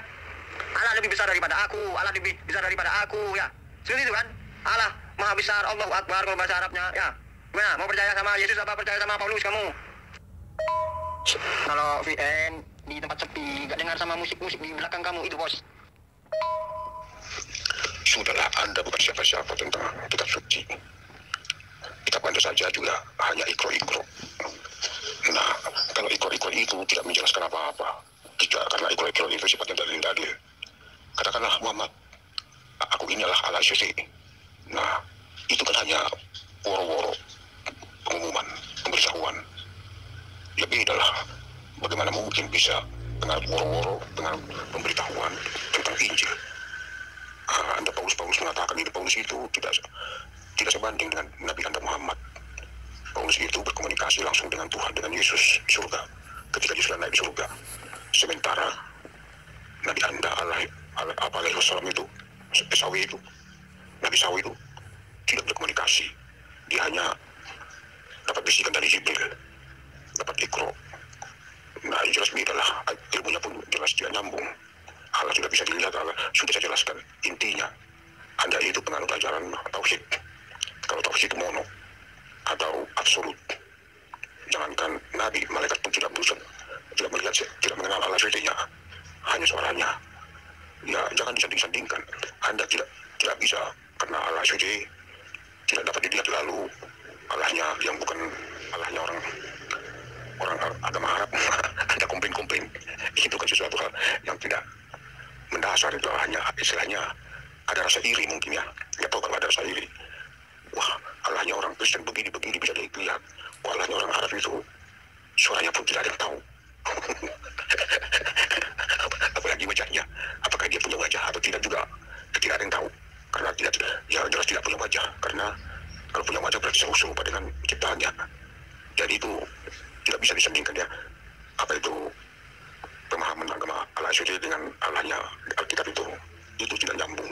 Allah lebih besar daripada aku, Allah lebih besar daripada aku ya. Seperti itu kan? Allah maha besar, Allahu Akbar kalau bahasa Arabnya ya. Gimana? Mau percaya sama Yesus apa percaya sama Paulus kamu? Kalau VN di tempat sepi, gak dengar sama musik-musik di belakang kamu itu, bos. Sudahlah, Anda bukan siapa-siapa tentang kitab suci. Kitab Anda saja juga hanya ikro-ikro. Nah, kalau ikro-ikro itu tidak menjelaskan apa-apa, tidak, karena ikro-ikro itu sifatnya dalil-dalil. Katakanlah Muhammad, aku inilah Allah Yesus. Nah, itu kan hanya woro-woro, pengumuman, pemberitahuan. Lebih adalah bagaimana mungkin bisa dengan woro-woro, dengan pemberitahuan tentang Injil. Anda Paulus mengatakan ini Paulus itu tidak sebanding dengan Nabi Anda Muhammad. Paulus itu berkomunikasi langsung dengan Tuhan, dengan Yesus di surga. Ketika Yesus naik di surga, sementara Nabi Anda alaihi wasallam itu, Nabi Sawi itu tidak berkomunikasi. Dia hanya dapat bisikan dari Jibril, dapat ikro. Nah, jelas beda lah, ilmunya pun jelas dia nyambung. Allah sudah bisa dilihat, Allah sudah saya jelaskan. Intinya, Anda itu penganut ajaran tauhid. Kalau tauhid itu mono atau absolut, jangankan Nabi, malaikat pun tidak melihat, tidak mengenal Allah sejatinya, hanya suaranya. Ya, jangan disanding-sandingkan. Anda tidak bisa, karena Allah suci tidak dapat dilihat, lalu Allahnya yang bukan Allahnya orang agama Arab Anda komplain. Itu kan sesuatu hal yang tidak mendasar. Itu hanya istilahnya ada rasa iri mungkin ya. Ya tahu kalau ada rasa iri. Wah, Allahnya orang Kristen begini bisa dilihat. Wah, Allahnya orang Arab itu suaranya pun tidak ada yang tahu. Apalagi wajahnya, apakah dia punya wajah atau tidak juga tidak ada yang tahu. Karena jelas tidak punya wajah. Karena kalau punya wajah berarti serupa dengan ciptaannya. Jadi itu tidak bisa disandingkan ya. Apa itu pemahaman agama Allah suci dengan Allahnya Alkitab itu tidak nyambung.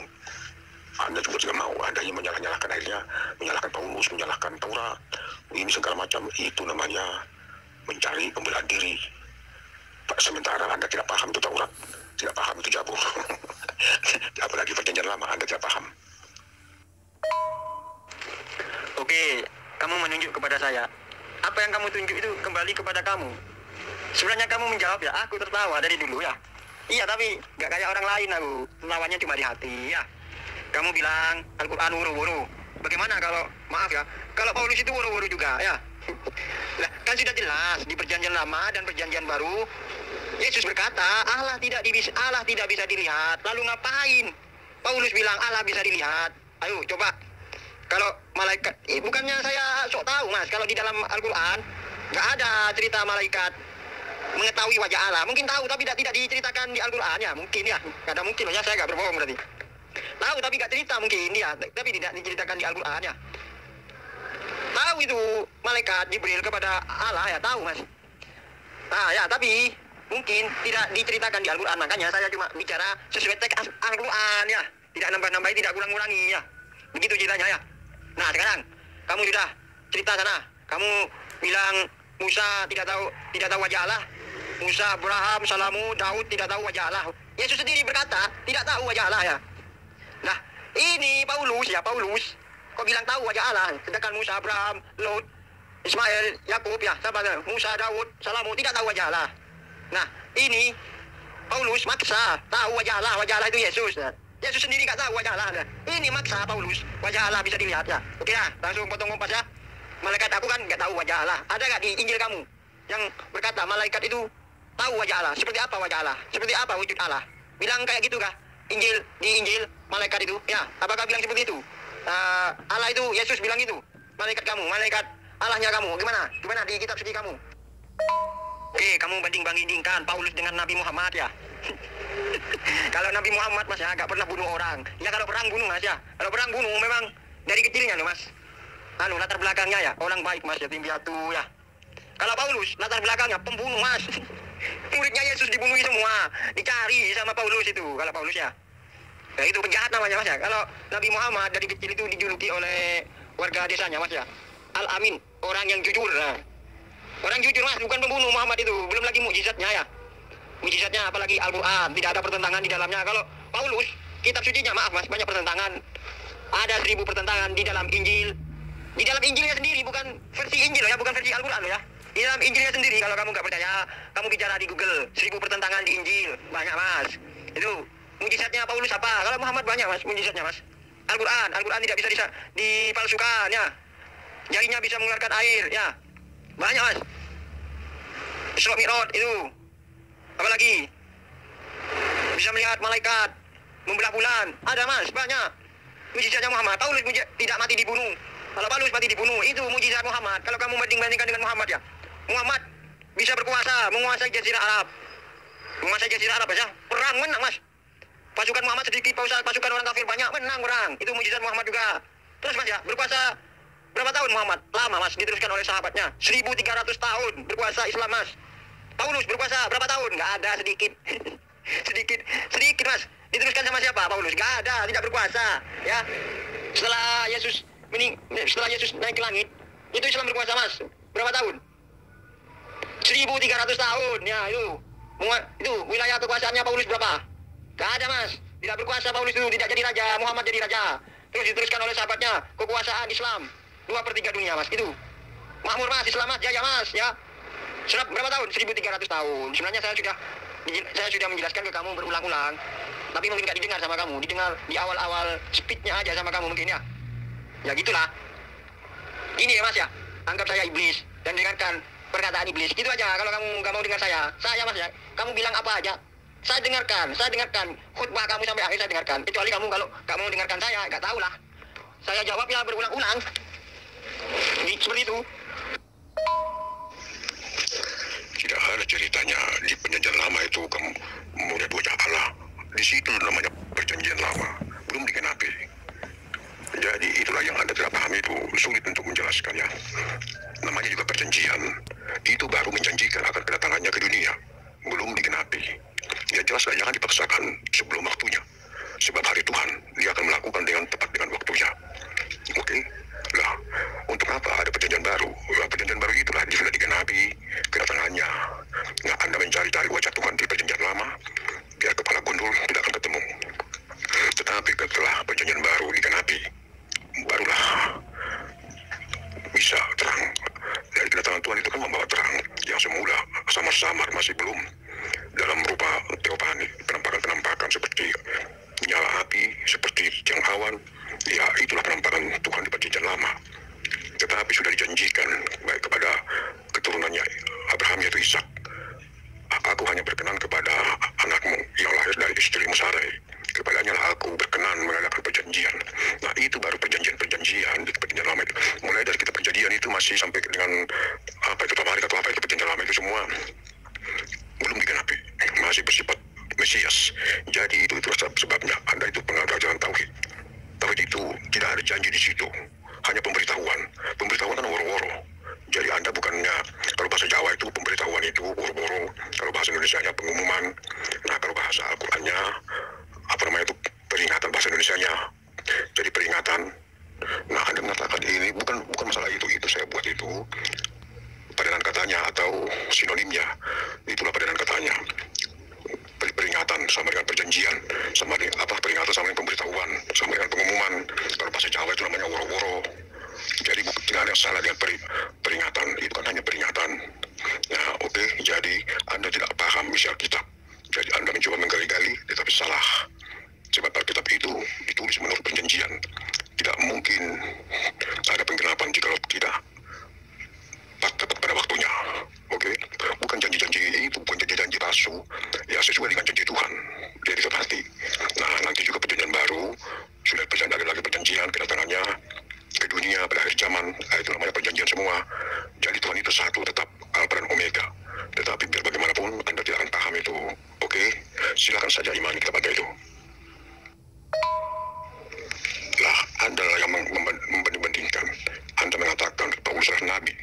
Anda juga tidak mau, Anda yang menyalahkan akhirnya, menyalahkan Paulus, menyalahkan Taurat, ini segala macam. Itu namanya mencari pembelaan diri. Sementara Anda tidak paham itu Taurat, tidak paham itu Jabur. Apalagi perjanjian lama, Anda tidak paham. Oke, kamu menunjuk kepada saya. Apa yang kamu tunjuk itu kembali kepada kamu. Sebenarnya kamu menjawab ya, aku tertawa dari dulu ya. Iya, tapi gak kayak orang lain aku. Lawannya cuma di hati ya. Kamu bilang Al-Quran woro-woro. Bagaimana kalau, maaf ya, kalau Paulus itu woro-woro juga ya. Lah, kan sudah jelas di perjanjian lama dan perjanjian baru, Yesus berkata Allah tidak bisa dilihat. Lalu ngapain Paulus bilang Allah bisa dilihat? Ayo coba. Kalau malaikat, bukannya saya sok tahu mas, kalau di dalam Al-Quran nggak ada cerita malaikat mengetahui wajah Allah. Mungkin tahu tapi tidak diceritakan di Al-Quran ya, mungkin ya. Nggak ada mungkin ya, saya nggak berbohong berarti. Tahu tapi nggak cerita mungkin ya, tapi tidak diceritakan di Al-Quran ya. Tahu itu malaikat Jibril kepada Allah ya, tahu mas. Nah ya, tapi mungkin tidak diceritakan di Al-Quran. Makanya saya cuma bicara sesuai teks Al-Quran ya, tidak nambah-nambahi, tidak kurang-kurangi ya. Begitu ceritanya ya. Nah sekarang kamu sudah cerita sana, kamu bilang Musa tidak tahu wajah Allah. Musa, Abraham, Salamu, Daud tidak tahu wajah Allah. Yesus sendiri berkata tidak tahu wajah Allah ya. Nah ini Paulus kok bilang tahu wajah Allah, sedangkan Musa, Abraham, Lot, Ismail, Yakub ya, Musa, Daud, Salamu tidak tahu wajah Allah. Nah ini Paulus maksa tahu wajah Allah itu Yesus. Yesus sendiri gak tahu wajah Allah. Ini maksa Paulus wajah Allah bisa dilihat ya. Oke ya, langsung potong kompas ya. Malaikat aku kan gak tahu wajah Allah. Ada gak di Injil kamu yang berkata malaikat itu tahu wajah Allah? Seperti apa wajah Allah? Seperti apa wujud Allah? Bilang kayak gitu kah? Di Injil malaikat itu ya, apakah bilang seperti itu? Allah itu, Yesus bilang itu. Malaikat kamu, malaikat Allahnya kamu. Gimana di kitab suci kamu? Oke, kamu banding-bandingkan Paulus dengan Nabi Muhammad ya. Kalau Nabi Muhammad mas ya gak pernah bunuh orang. Ya kalau perang bunuh mas ya. Kalau perang bunuh memang dari kecilnya loh mas. Latar belakangnya ya orang baik mas, yatim piatu ya. Kalau Paulus latar belakangnya pembunuh mas. Muridnya Yesus dibunuhi semua, dicari sama Paulus itu. Kalau Paulus ya, ya itu penjahat namanya mas ya. Kalau Nabi Muhammad dari kecil itu dijuluki oleh warga desanya mas ya, Al-Amin, orang yang jujur. Nah, orang jujur mas, bukan pembunuh Muhammad itu. Belum lagi mukjizatnya ya. Mukjizatnya apalagi Al-Quran, tidak ada pertentangan di dalamnya. Kalau Paulus, kitab sucinya maaf mas, banyak pertentangan. Ada 1000 pertentangan di dalam Injil. Di dalam Injilnya sendiri, bukan versi Injil ya, bukan versi Al-Quran ya. Di dalam Injilnya sendiri, kalau kamu nggak percaya, kamu bicara di Google, 1000 pertentangan di Injil, banyak mas. Itu mujizatnya Paulus apa? Kalau Muhammad banyak mas, mujizatnya mas. Al-Quran tidak bisa dipalsukan ya. Jarinya bisa mengeluarkan air ya. Banyak mas. Isra Mi'raj itu. Apalagi? Bisa melihat malaikat, membelah bulan. Ada mas, banyak. Mujizatnya Muhammad. Paulus tidak mati dibunuh. Kalau Paulus mati dibunuh, itu mujizat Muhammad. Kalau kamu bandingkan dengan Muhammad ya. Muhammad bisa berkuasa, menguasai Jazirah Arab. Menguasai Jazirah Arab ya. Perang menang mas. Pasukan Muhammad sedikit, pasukan orang kafir banyak, menang perang. Itu mujizat Muhammad juga. Terus mas ya, berkuasa berapa tahun Muhammad? Lama mas, diteruskan oleh sahabatnya. 1300 tahun berkuasa Islam mas. Paulus berkuasa berapa tahun? Nggak ada, sedikit. sedikit mas. Diteruskan sama siapa? Paulus. Nggak ada, tidak berkuasa. Ya. Setelah Yesus naik ke langit, itu Islam berkuasa mas. Berapa tahun? 1300 tahun. Ya itu. Itu wilayah kekuasaannya Paulus berapa? Gak ada mas. Tidak berkuasa Paulus itu, tidak jadi raja. Muhammad jadi raja. Terus diteruskan oleh sahabatnya. Kekuasaan Islam 2/3 dunia mas. Itu makmur mas, Islam mas, jaya mas ya. Berapa tahun? 1300 tahun. Sebenarnya saya sudah menjelaskan ke kamu berulang-ulang. Tapi mungkin gak didengar sama kamu. Didengar di awal-awal speednya aja sama kamu mungkin ya. Ya gitulah. Ini ya mas ya. Anggap saya iblis dan dengarkan perkataan iblis. Gitu aja. Kalau kamu gak mau dengar saya mas ya. Kamu bilang apa aja, saya dengarkan khutbah kamu sampai akhir, saya dengarkan. Kecuali kamu kalau gak mau dengarkan saya, gak tahu lah. Saya jawab ya berulang-ulang. Seperti itu. Tidak ada ceritanya di perjanjian lama itu kamu melihat wajah Allah. Di situ namanya perjanjian lama, belum digenapi. Jadi itulah yang Anda tidak paham, itu sulit untuk menjelaskannya. Namanya juga perjanjian. Itu baru menjanjikan akan kedatangannya ke dunia, belum digenapi. Ya jelas jangan dipaksakan sebelum waktunya. Sebab hari Tuhan dia akan melakukan dengan tepat dengan waktunya. Oke? Lah, untuk apa ada perjanjian baru? Lah, perjanjian baru itulah sudah digenapi kedatangannya. Nah, Anda mencari-cari wajah Tuhan di perjanjian lama, biar kepala gundul tidak akan ketemu. Tetapi setelah perjanjian baru digenapi, barulah bisa terang. Dari kedatangan Tuhan itu kan membawa terang yang semula samar-samar, masih belum dalam rupa teofani, penampakan-penampakan seperti nyala api, seperti tiang awan. Ya itulah penampakan Tuhan di perjanjian lama. Tetapi sudah dijanjikan baik kepada keturunannya Abraham yaitu Ishak. Aku hanya berkenan kepada anakmu yang lahir dari istrimu Sarai. Kepadanya lah aku berkenan mengadakan perjanjian. Nah itu baru perjanjian di perjanjian lama itu. Mulai dari kitab perjanjian itu masih sampai dengan apa itu Tabarik atau apa itu perjanjian lama itu semua belum digenapi, masih bersifat Mesias. Jadi itu sebabnya Anda itu pengajar jalan tauhid. Tauhid itu tidak ada janji di situ, hanya pemberitahuan. Pemberitahuan kan woro-woro. Jadi Anda bukannya, kalau bahasa Jawa itu pemberitahuan itu woro-woro, kalau bahasa Indonesianya pengumuman. Nah kalau bahasa Al-Qurannya apa namanya itu peringatan, bahasa Indonesianya jadi peringatan. Nah Anda mengatakan ini bukan masalah itu saya buat itu padanan katanya atau sinonimnya. Itulah padanan katanya. Peringatan sama dengan perjanjian, sama dengan apa, peringatan sama dengan pemberitahuan, sama dengan pengumuman. Kalau bahasa Jawa itu namanya woro-woro. Jadi tidak ada yang salah dengan peringatan, itu kan hanya peringatan. Nah oke, jadi Anda tidak paham isi Alkitab. Jadi Anda mencoba menggali-gali, tetapi salah. Sebab Alkitab itu ditulis menurut perjanjian. Tidak mungkin ada penggenapan jika tidak tepat pada waktunya. Oke, bukan janji-janji itu, bukan janji-janji palsu. Ya sesuai dengan janji Tuhan. Jadi tepati. Nah nanti juga perjanjian baru sudah ada lagi perjanjian kedatangannya ke dunia pada akhir zaman. Nah, itu namanya perjanjian semua. Jadi Tuhan itu satu, tetap Alpha dan Omega. Tetapi biar bagaimanapun Anda tidak akan paham itu. Oke, silakan saja imani kepada itu. Lah, Anda yang membanding-bandingkan. Anda mengatakan Paulus adalah Nabi.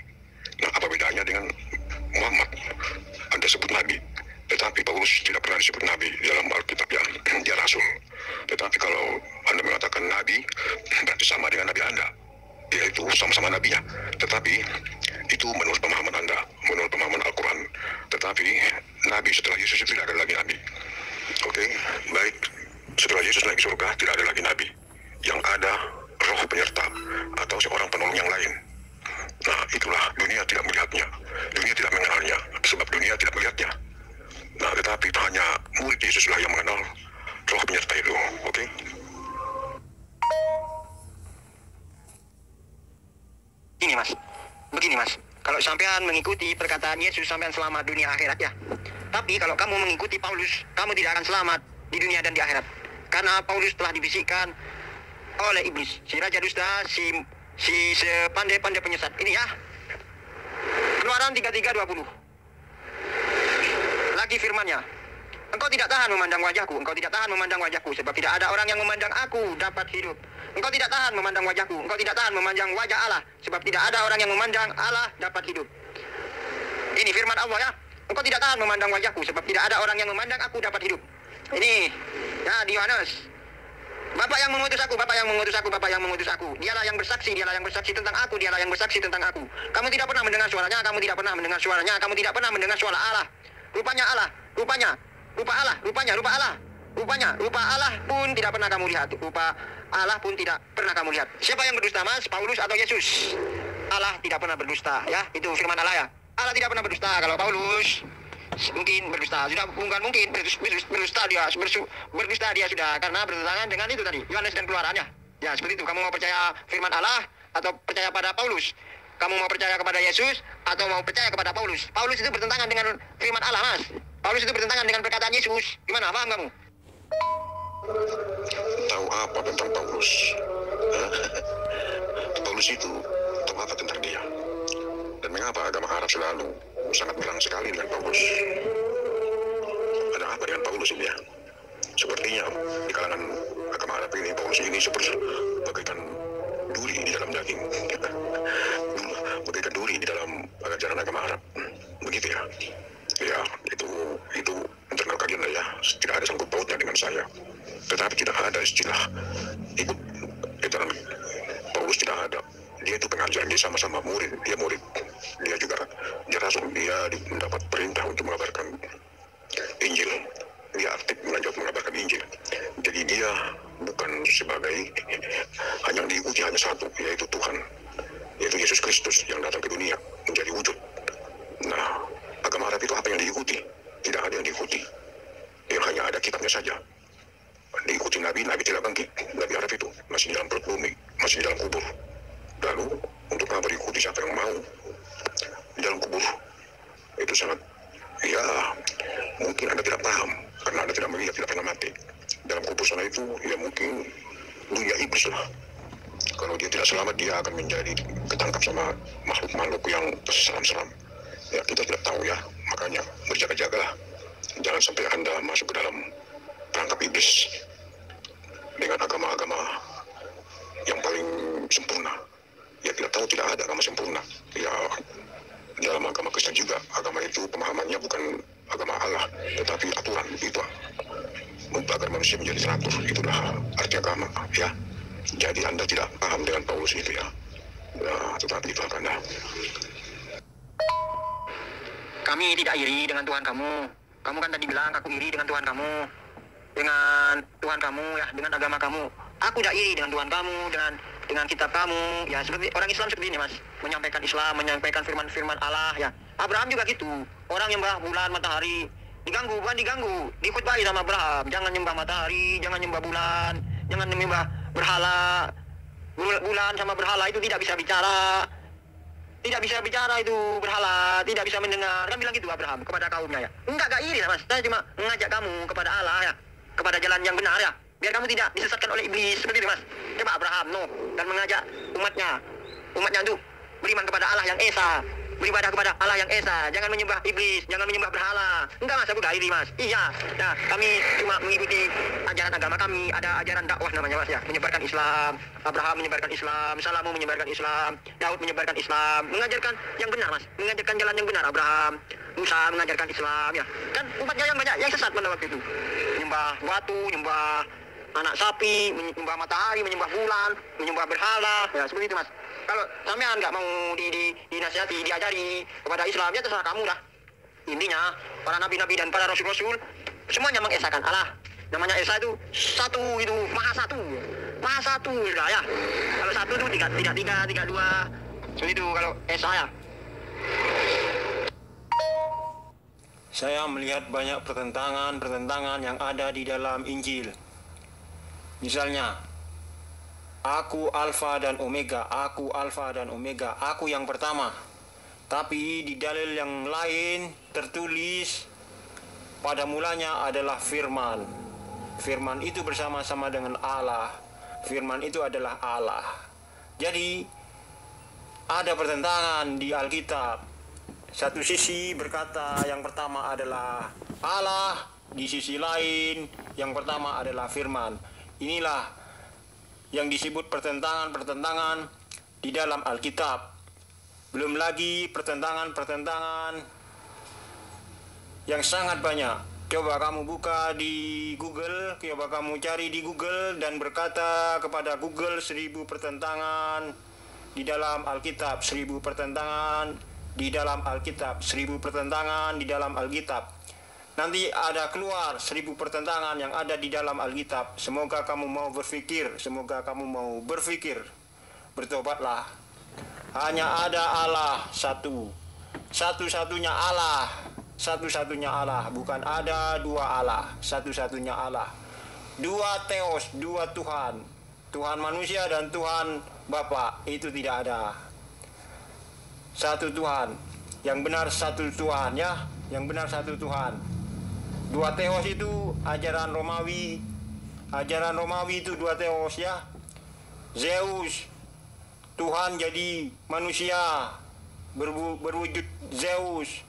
Nah, apa bedanya dengan Muhammad? Anda sebut Nabi, tetapi Paulus tidak pernah disebut Nabi di dalam Alkitab, ya, dia Rasul. Tetapi kalau Anda mengatakan Nabi, berarti sama dengan Nabi Anda, yaitu sama-sama Nabinya. Tetapi itu menurut pemahaman Anda, menurut pemahaman Al-Quran. Tetapi Nabi setelah Yesus itu tidak ada lagi Nabi. Oke, baik. Setelah Yesus naik ke surga, tidak ada lagi Nabi. Yang ada roh penyerta atau seorang penolong yang lain. Nah, itulah dunia tidak melihatnya, dunia tidak mengenalnya, sebab dunia tidak melihatnya. Nah, tetapi hanya murid Yesuslah yang mengenal roh penyerta itu, oke? Ini mas, begini mas, kalau sampean mengikuti perkataan Yesus sampean selamat dunia akhirat ya. Tapi kalau kamu mengikuti Paulus, kamu tidak akan selamat di dunia dan di akhirat. Karena Paulus telah dibisikkan oleh iblis, si raja dusta, si sepandai-pandai penyesat. Ini ya, Keluaran 33:20. Lagi firmannya, engkau tidak tahan memandang wajahku, engkau tidak tahan memandang wajahku, sebab tidak ada orang yang memandang aku dapat hidup. Engkau tidak tahan memandang wajahku, engkau tidak tahan memandang wajah Allah, sebab tidak ada orang yang memandang Allah dapat hidup. Ini firman Allah ya, engkau tidak tahan memandang wajahku, sebab tidak ada orang yang memandang aku dapat hidup. Ini ya di Yohanes. Bapak yang mengutus aku, Bapak yang mengutus aku, Bapak yang mengutus aku. Dialah yang bersaksi tentang aku, dialah yang bersaksi tentang aku. Kamu tidak pernah mendengar suaranya, kamu tidak pernah mendengar suaranya, kamu tidak pernah mendengar suara Allah. Rupanya Allah, rupa Allah, rupa Allah pun tidak pernah kamu lihat. Rupa Allah pun tidak pernah kamu lihat. Siapa yang berdusta mas, Paulus atau Yesus? Allah tidak pernah berdusta ya, itu firman Allah ya. Allah tidak pernah berdusta. Kalau Paulus mungkin berdusta, sudah bukan mungkin berdusta dia sudah, karena bertentangan dengan itu tadi Yohanes dan Keluarannya. Ya seperti itu. Kamu mau percaya firman Allah atau percaya pada Paulus? Kamu mau percaya kepada Yesus atau mau percaya kepada Paulus? Paulus itu bertentangan dengan firman Allah mas. Paulus itu bertentangan dengan perkataan Yesus. Gimana, paham kamu? Tahu apa tentang Paulus? Paulus itu tahu apa tentang dia? Dan mengapa agama Arab selalu sangat bilang sekali dengan Paulus? Ada apa dengan Paulus ini ya? Sepertinya di kalangan agama Arab ini, Paulus ini seperti bagaikan duri di dalam daging, bagaikan duri di dalam ajaran agama Arab, begitu ya? Ya, itu internal kalian lah ya, tidak ada sangkut pautnya dengan saya. Tetapi tidak ada istilah ikut ajaran Paulus, tidak ada. Dia itu pengajar, dia sama-sama murid, dia murid, dia juga rasul, dia mendapat perintah untuk mengabarkan Injil, dia aktif mengabarkan Injil. Jadi dia bukan sebagai hanya diikuti hanya satu, yaitu Tuhan, yaitu Yesus Kristus yang datang ke dunia menjadi wujud. Nah, agama Arab itu apa yang diikuti? Tidak ada yang diikuti, yang hanya ada kitabnya saja. Diikuti Nabi tidak bangkit. Nabi Arab itu masih di dalam perut bumi, masih di dalam kubur. Lalu untuk apa diikuti siapa yang mau di dalam kubur? Itu sangat, ya mungkin Anda tidak paham karena Anda tidak melihat, tidak pernah mati. Dalam kubur sana itu ya mungkin dunia iblis lah. Kalau dia tidak selamat, dia akan menjadi ketangkap sama makhluk-makhluk yang seram-seram. Ya kita tidak tahu ya, makanya berjaga-jagalah. Jangan sampai Anda masuk ke dalam perangkap iblis dengan agama-agama yang paling sempurna. Ya kita tahu tidak ada agama sempurna. Ya dalam agama Kristen juga, agama itu pemahamannya bukan agama Allah, tetapi aturan itu agar manusia menjadi teratur. Itulah arti agama ya. Jadi Anda tidak paham dengan Paulus itu ya. Ya tetapi itulah Anda. Kami tidak iri dengan Tuhan kamu. Kamu kan tadi bilang aku iri dengan Tuhan kamu, dengan Tuhan kamu ya, dengan agama kamu. Aku tidak iri dengan Tuhan kamu, dengan kitab kamu. Ya seperti orang Islam seperti ini mas, menyampaikan Islam, menyampaikan firman-firman Allah ya. Abraham juga gitu, orang yang nyembah bulan matahari, bukan diganggu, dikhutbahi sama Abraham. Jangan nyembah matahari, jangan nyembah bulan, jangan nyembah berhala. Bulan sama berhala itu tidak bisa bicara. Tidak bisa bicara itu berhala, tidak bisa mendengar. Kan bilang gitu Abraham kepada kaumnya ya. Enggak iri mas, saya cuma mengajak kamu kepada Allah ya, kepada jalan yang benar ya, biar kamu tidak disesatkan oleh iblis. Seperti itu mas. Coba Abraham dan mengajak umatnya itu beriman kepada Allah yang Esa, beribadah kepada Allah yang Esa, jangan menyembah iblis, jangan menyembah berhala. Enggak mas, aku gak iri mas. Iya, nah kami cuma mengikuti ajaran agama kami, ada ajaran dakwah namanya mas ya, menyebarkan Islam. Abraham menyebarkan Islam, Salomo menyebarkan Islam, Daud menyebarkan Islam, mengajarkan yang benar mas, mengajarkan jalan yang benar. Abraham, Musa mengajarkan Islam ya. Kan umatnya yang banyak yang sesat pada waktu itu, menyembah batu, menyembah anak sapi, menyembah matahari, menyembah bulan, menyembah berhala ya, seperti itu mas. Kalau sampean nggak mau dinasihati, diajari kepada Islam, ya terserah kamu dah. Intinya para nabi-nabi dan para rasul-rasul semuanya mengesahkan Allah. Namanya Esa itu satu, itu maha satu. Masa satu ya? Kalau satu tuh tiga dua. Seperti itu kalau saya. Saya melihat banyak pertentangan yang ada di dalam Injil. Misalnya, aku Alfa dan Omega, aku Alfa dan Omega, aku yang pertama. Tapi di dalil yang lain tertulis pada mulanya adalah firman. Firman itu bersama-sama dengan Allah. Firman itu adalah Allah. Jadi ada pertentangan di Alkitab. Satu sisi berkata yang pertama adalah Allah, di sisi lain yang pertama adalah firman. Inilah yang disebut pertentangan di dalam Alkitab. Belum lagi pertentangan yang sangat banyak. Coba kamu buka di Google, coba kamu cari di Google dan berkata kepada Google 1000 pertentangan di dalam Alkitab, 1000 pertentangan di dalam Alkitab, 1000 pertentangan di dalam Alkitab. Nanti ada keluar 1000 pertentangan yang ada di dalam Alkitab. Semoga kamu mau berpikir, bertobatlah. Hanya ada Allah satu. Satu-satunya Allah, bukan ada dua Allah, satu-satunya Allah. Dua Theos, dua Tuhan. Tuhan manusia dan Tuhan Bapa, itu tidak ada. Satu Tuhan, yang benar satu Tuhan ya, yang benar satu Tuhan. Dua Theos itu ajaran Romawi itu dua Theos ya. Zeus, Tuhan jadi manusia, berwujud Zeus.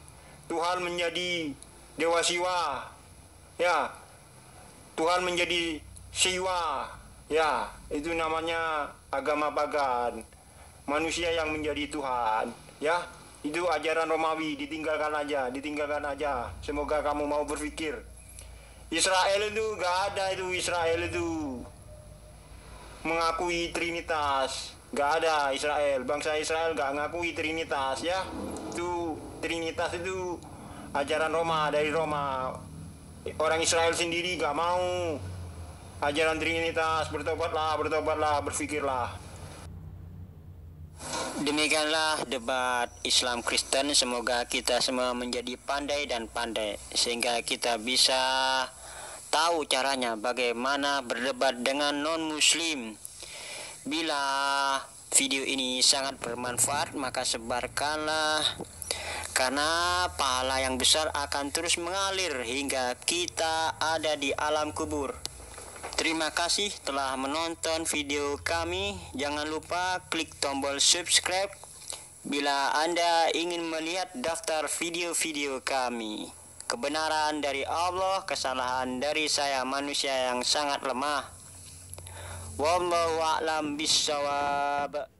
Tuhan menjadi dewa Siwa, ya. Tuhan menjadi Siwa, ya. Itu namanya agama pagan. Manusia yang menjadi Tuhan, ya. Itu ajaran Romawi, ditinggalkan aja. Semoga kamu mau berpikir. Israel itu gak ada itu, Israel itu mengakui Trinitas. Gak ada Israel, bangsa Israel gak mengakui Trinitas ya. Itu Trinitas itu ajaran Roma, dari Roma. Orang Israel sendiri gak mau ajaran Trinitas. Bertobatlah, berpikirlah. Demikianlah debat Islam Kristen. Semoga kita semua menjadi pandai sehingga kita bisa tahu caranya bagaimana berdebat dengan non-muslim. Bila video ini sangat bermanfaat, maka sebarkanlah, karena pahala yang besar akan terus mengalir hingga kita ada di alam kubur. Terima kasih telah menonton video kami. Jangan lupa klik tombol subscribe bila Anda ingin melihat daftar video-video kami. Kebenaran dari Allah, kesalahan dari saya manusia yang sangat lemah. Wallahu a'lam bishawab.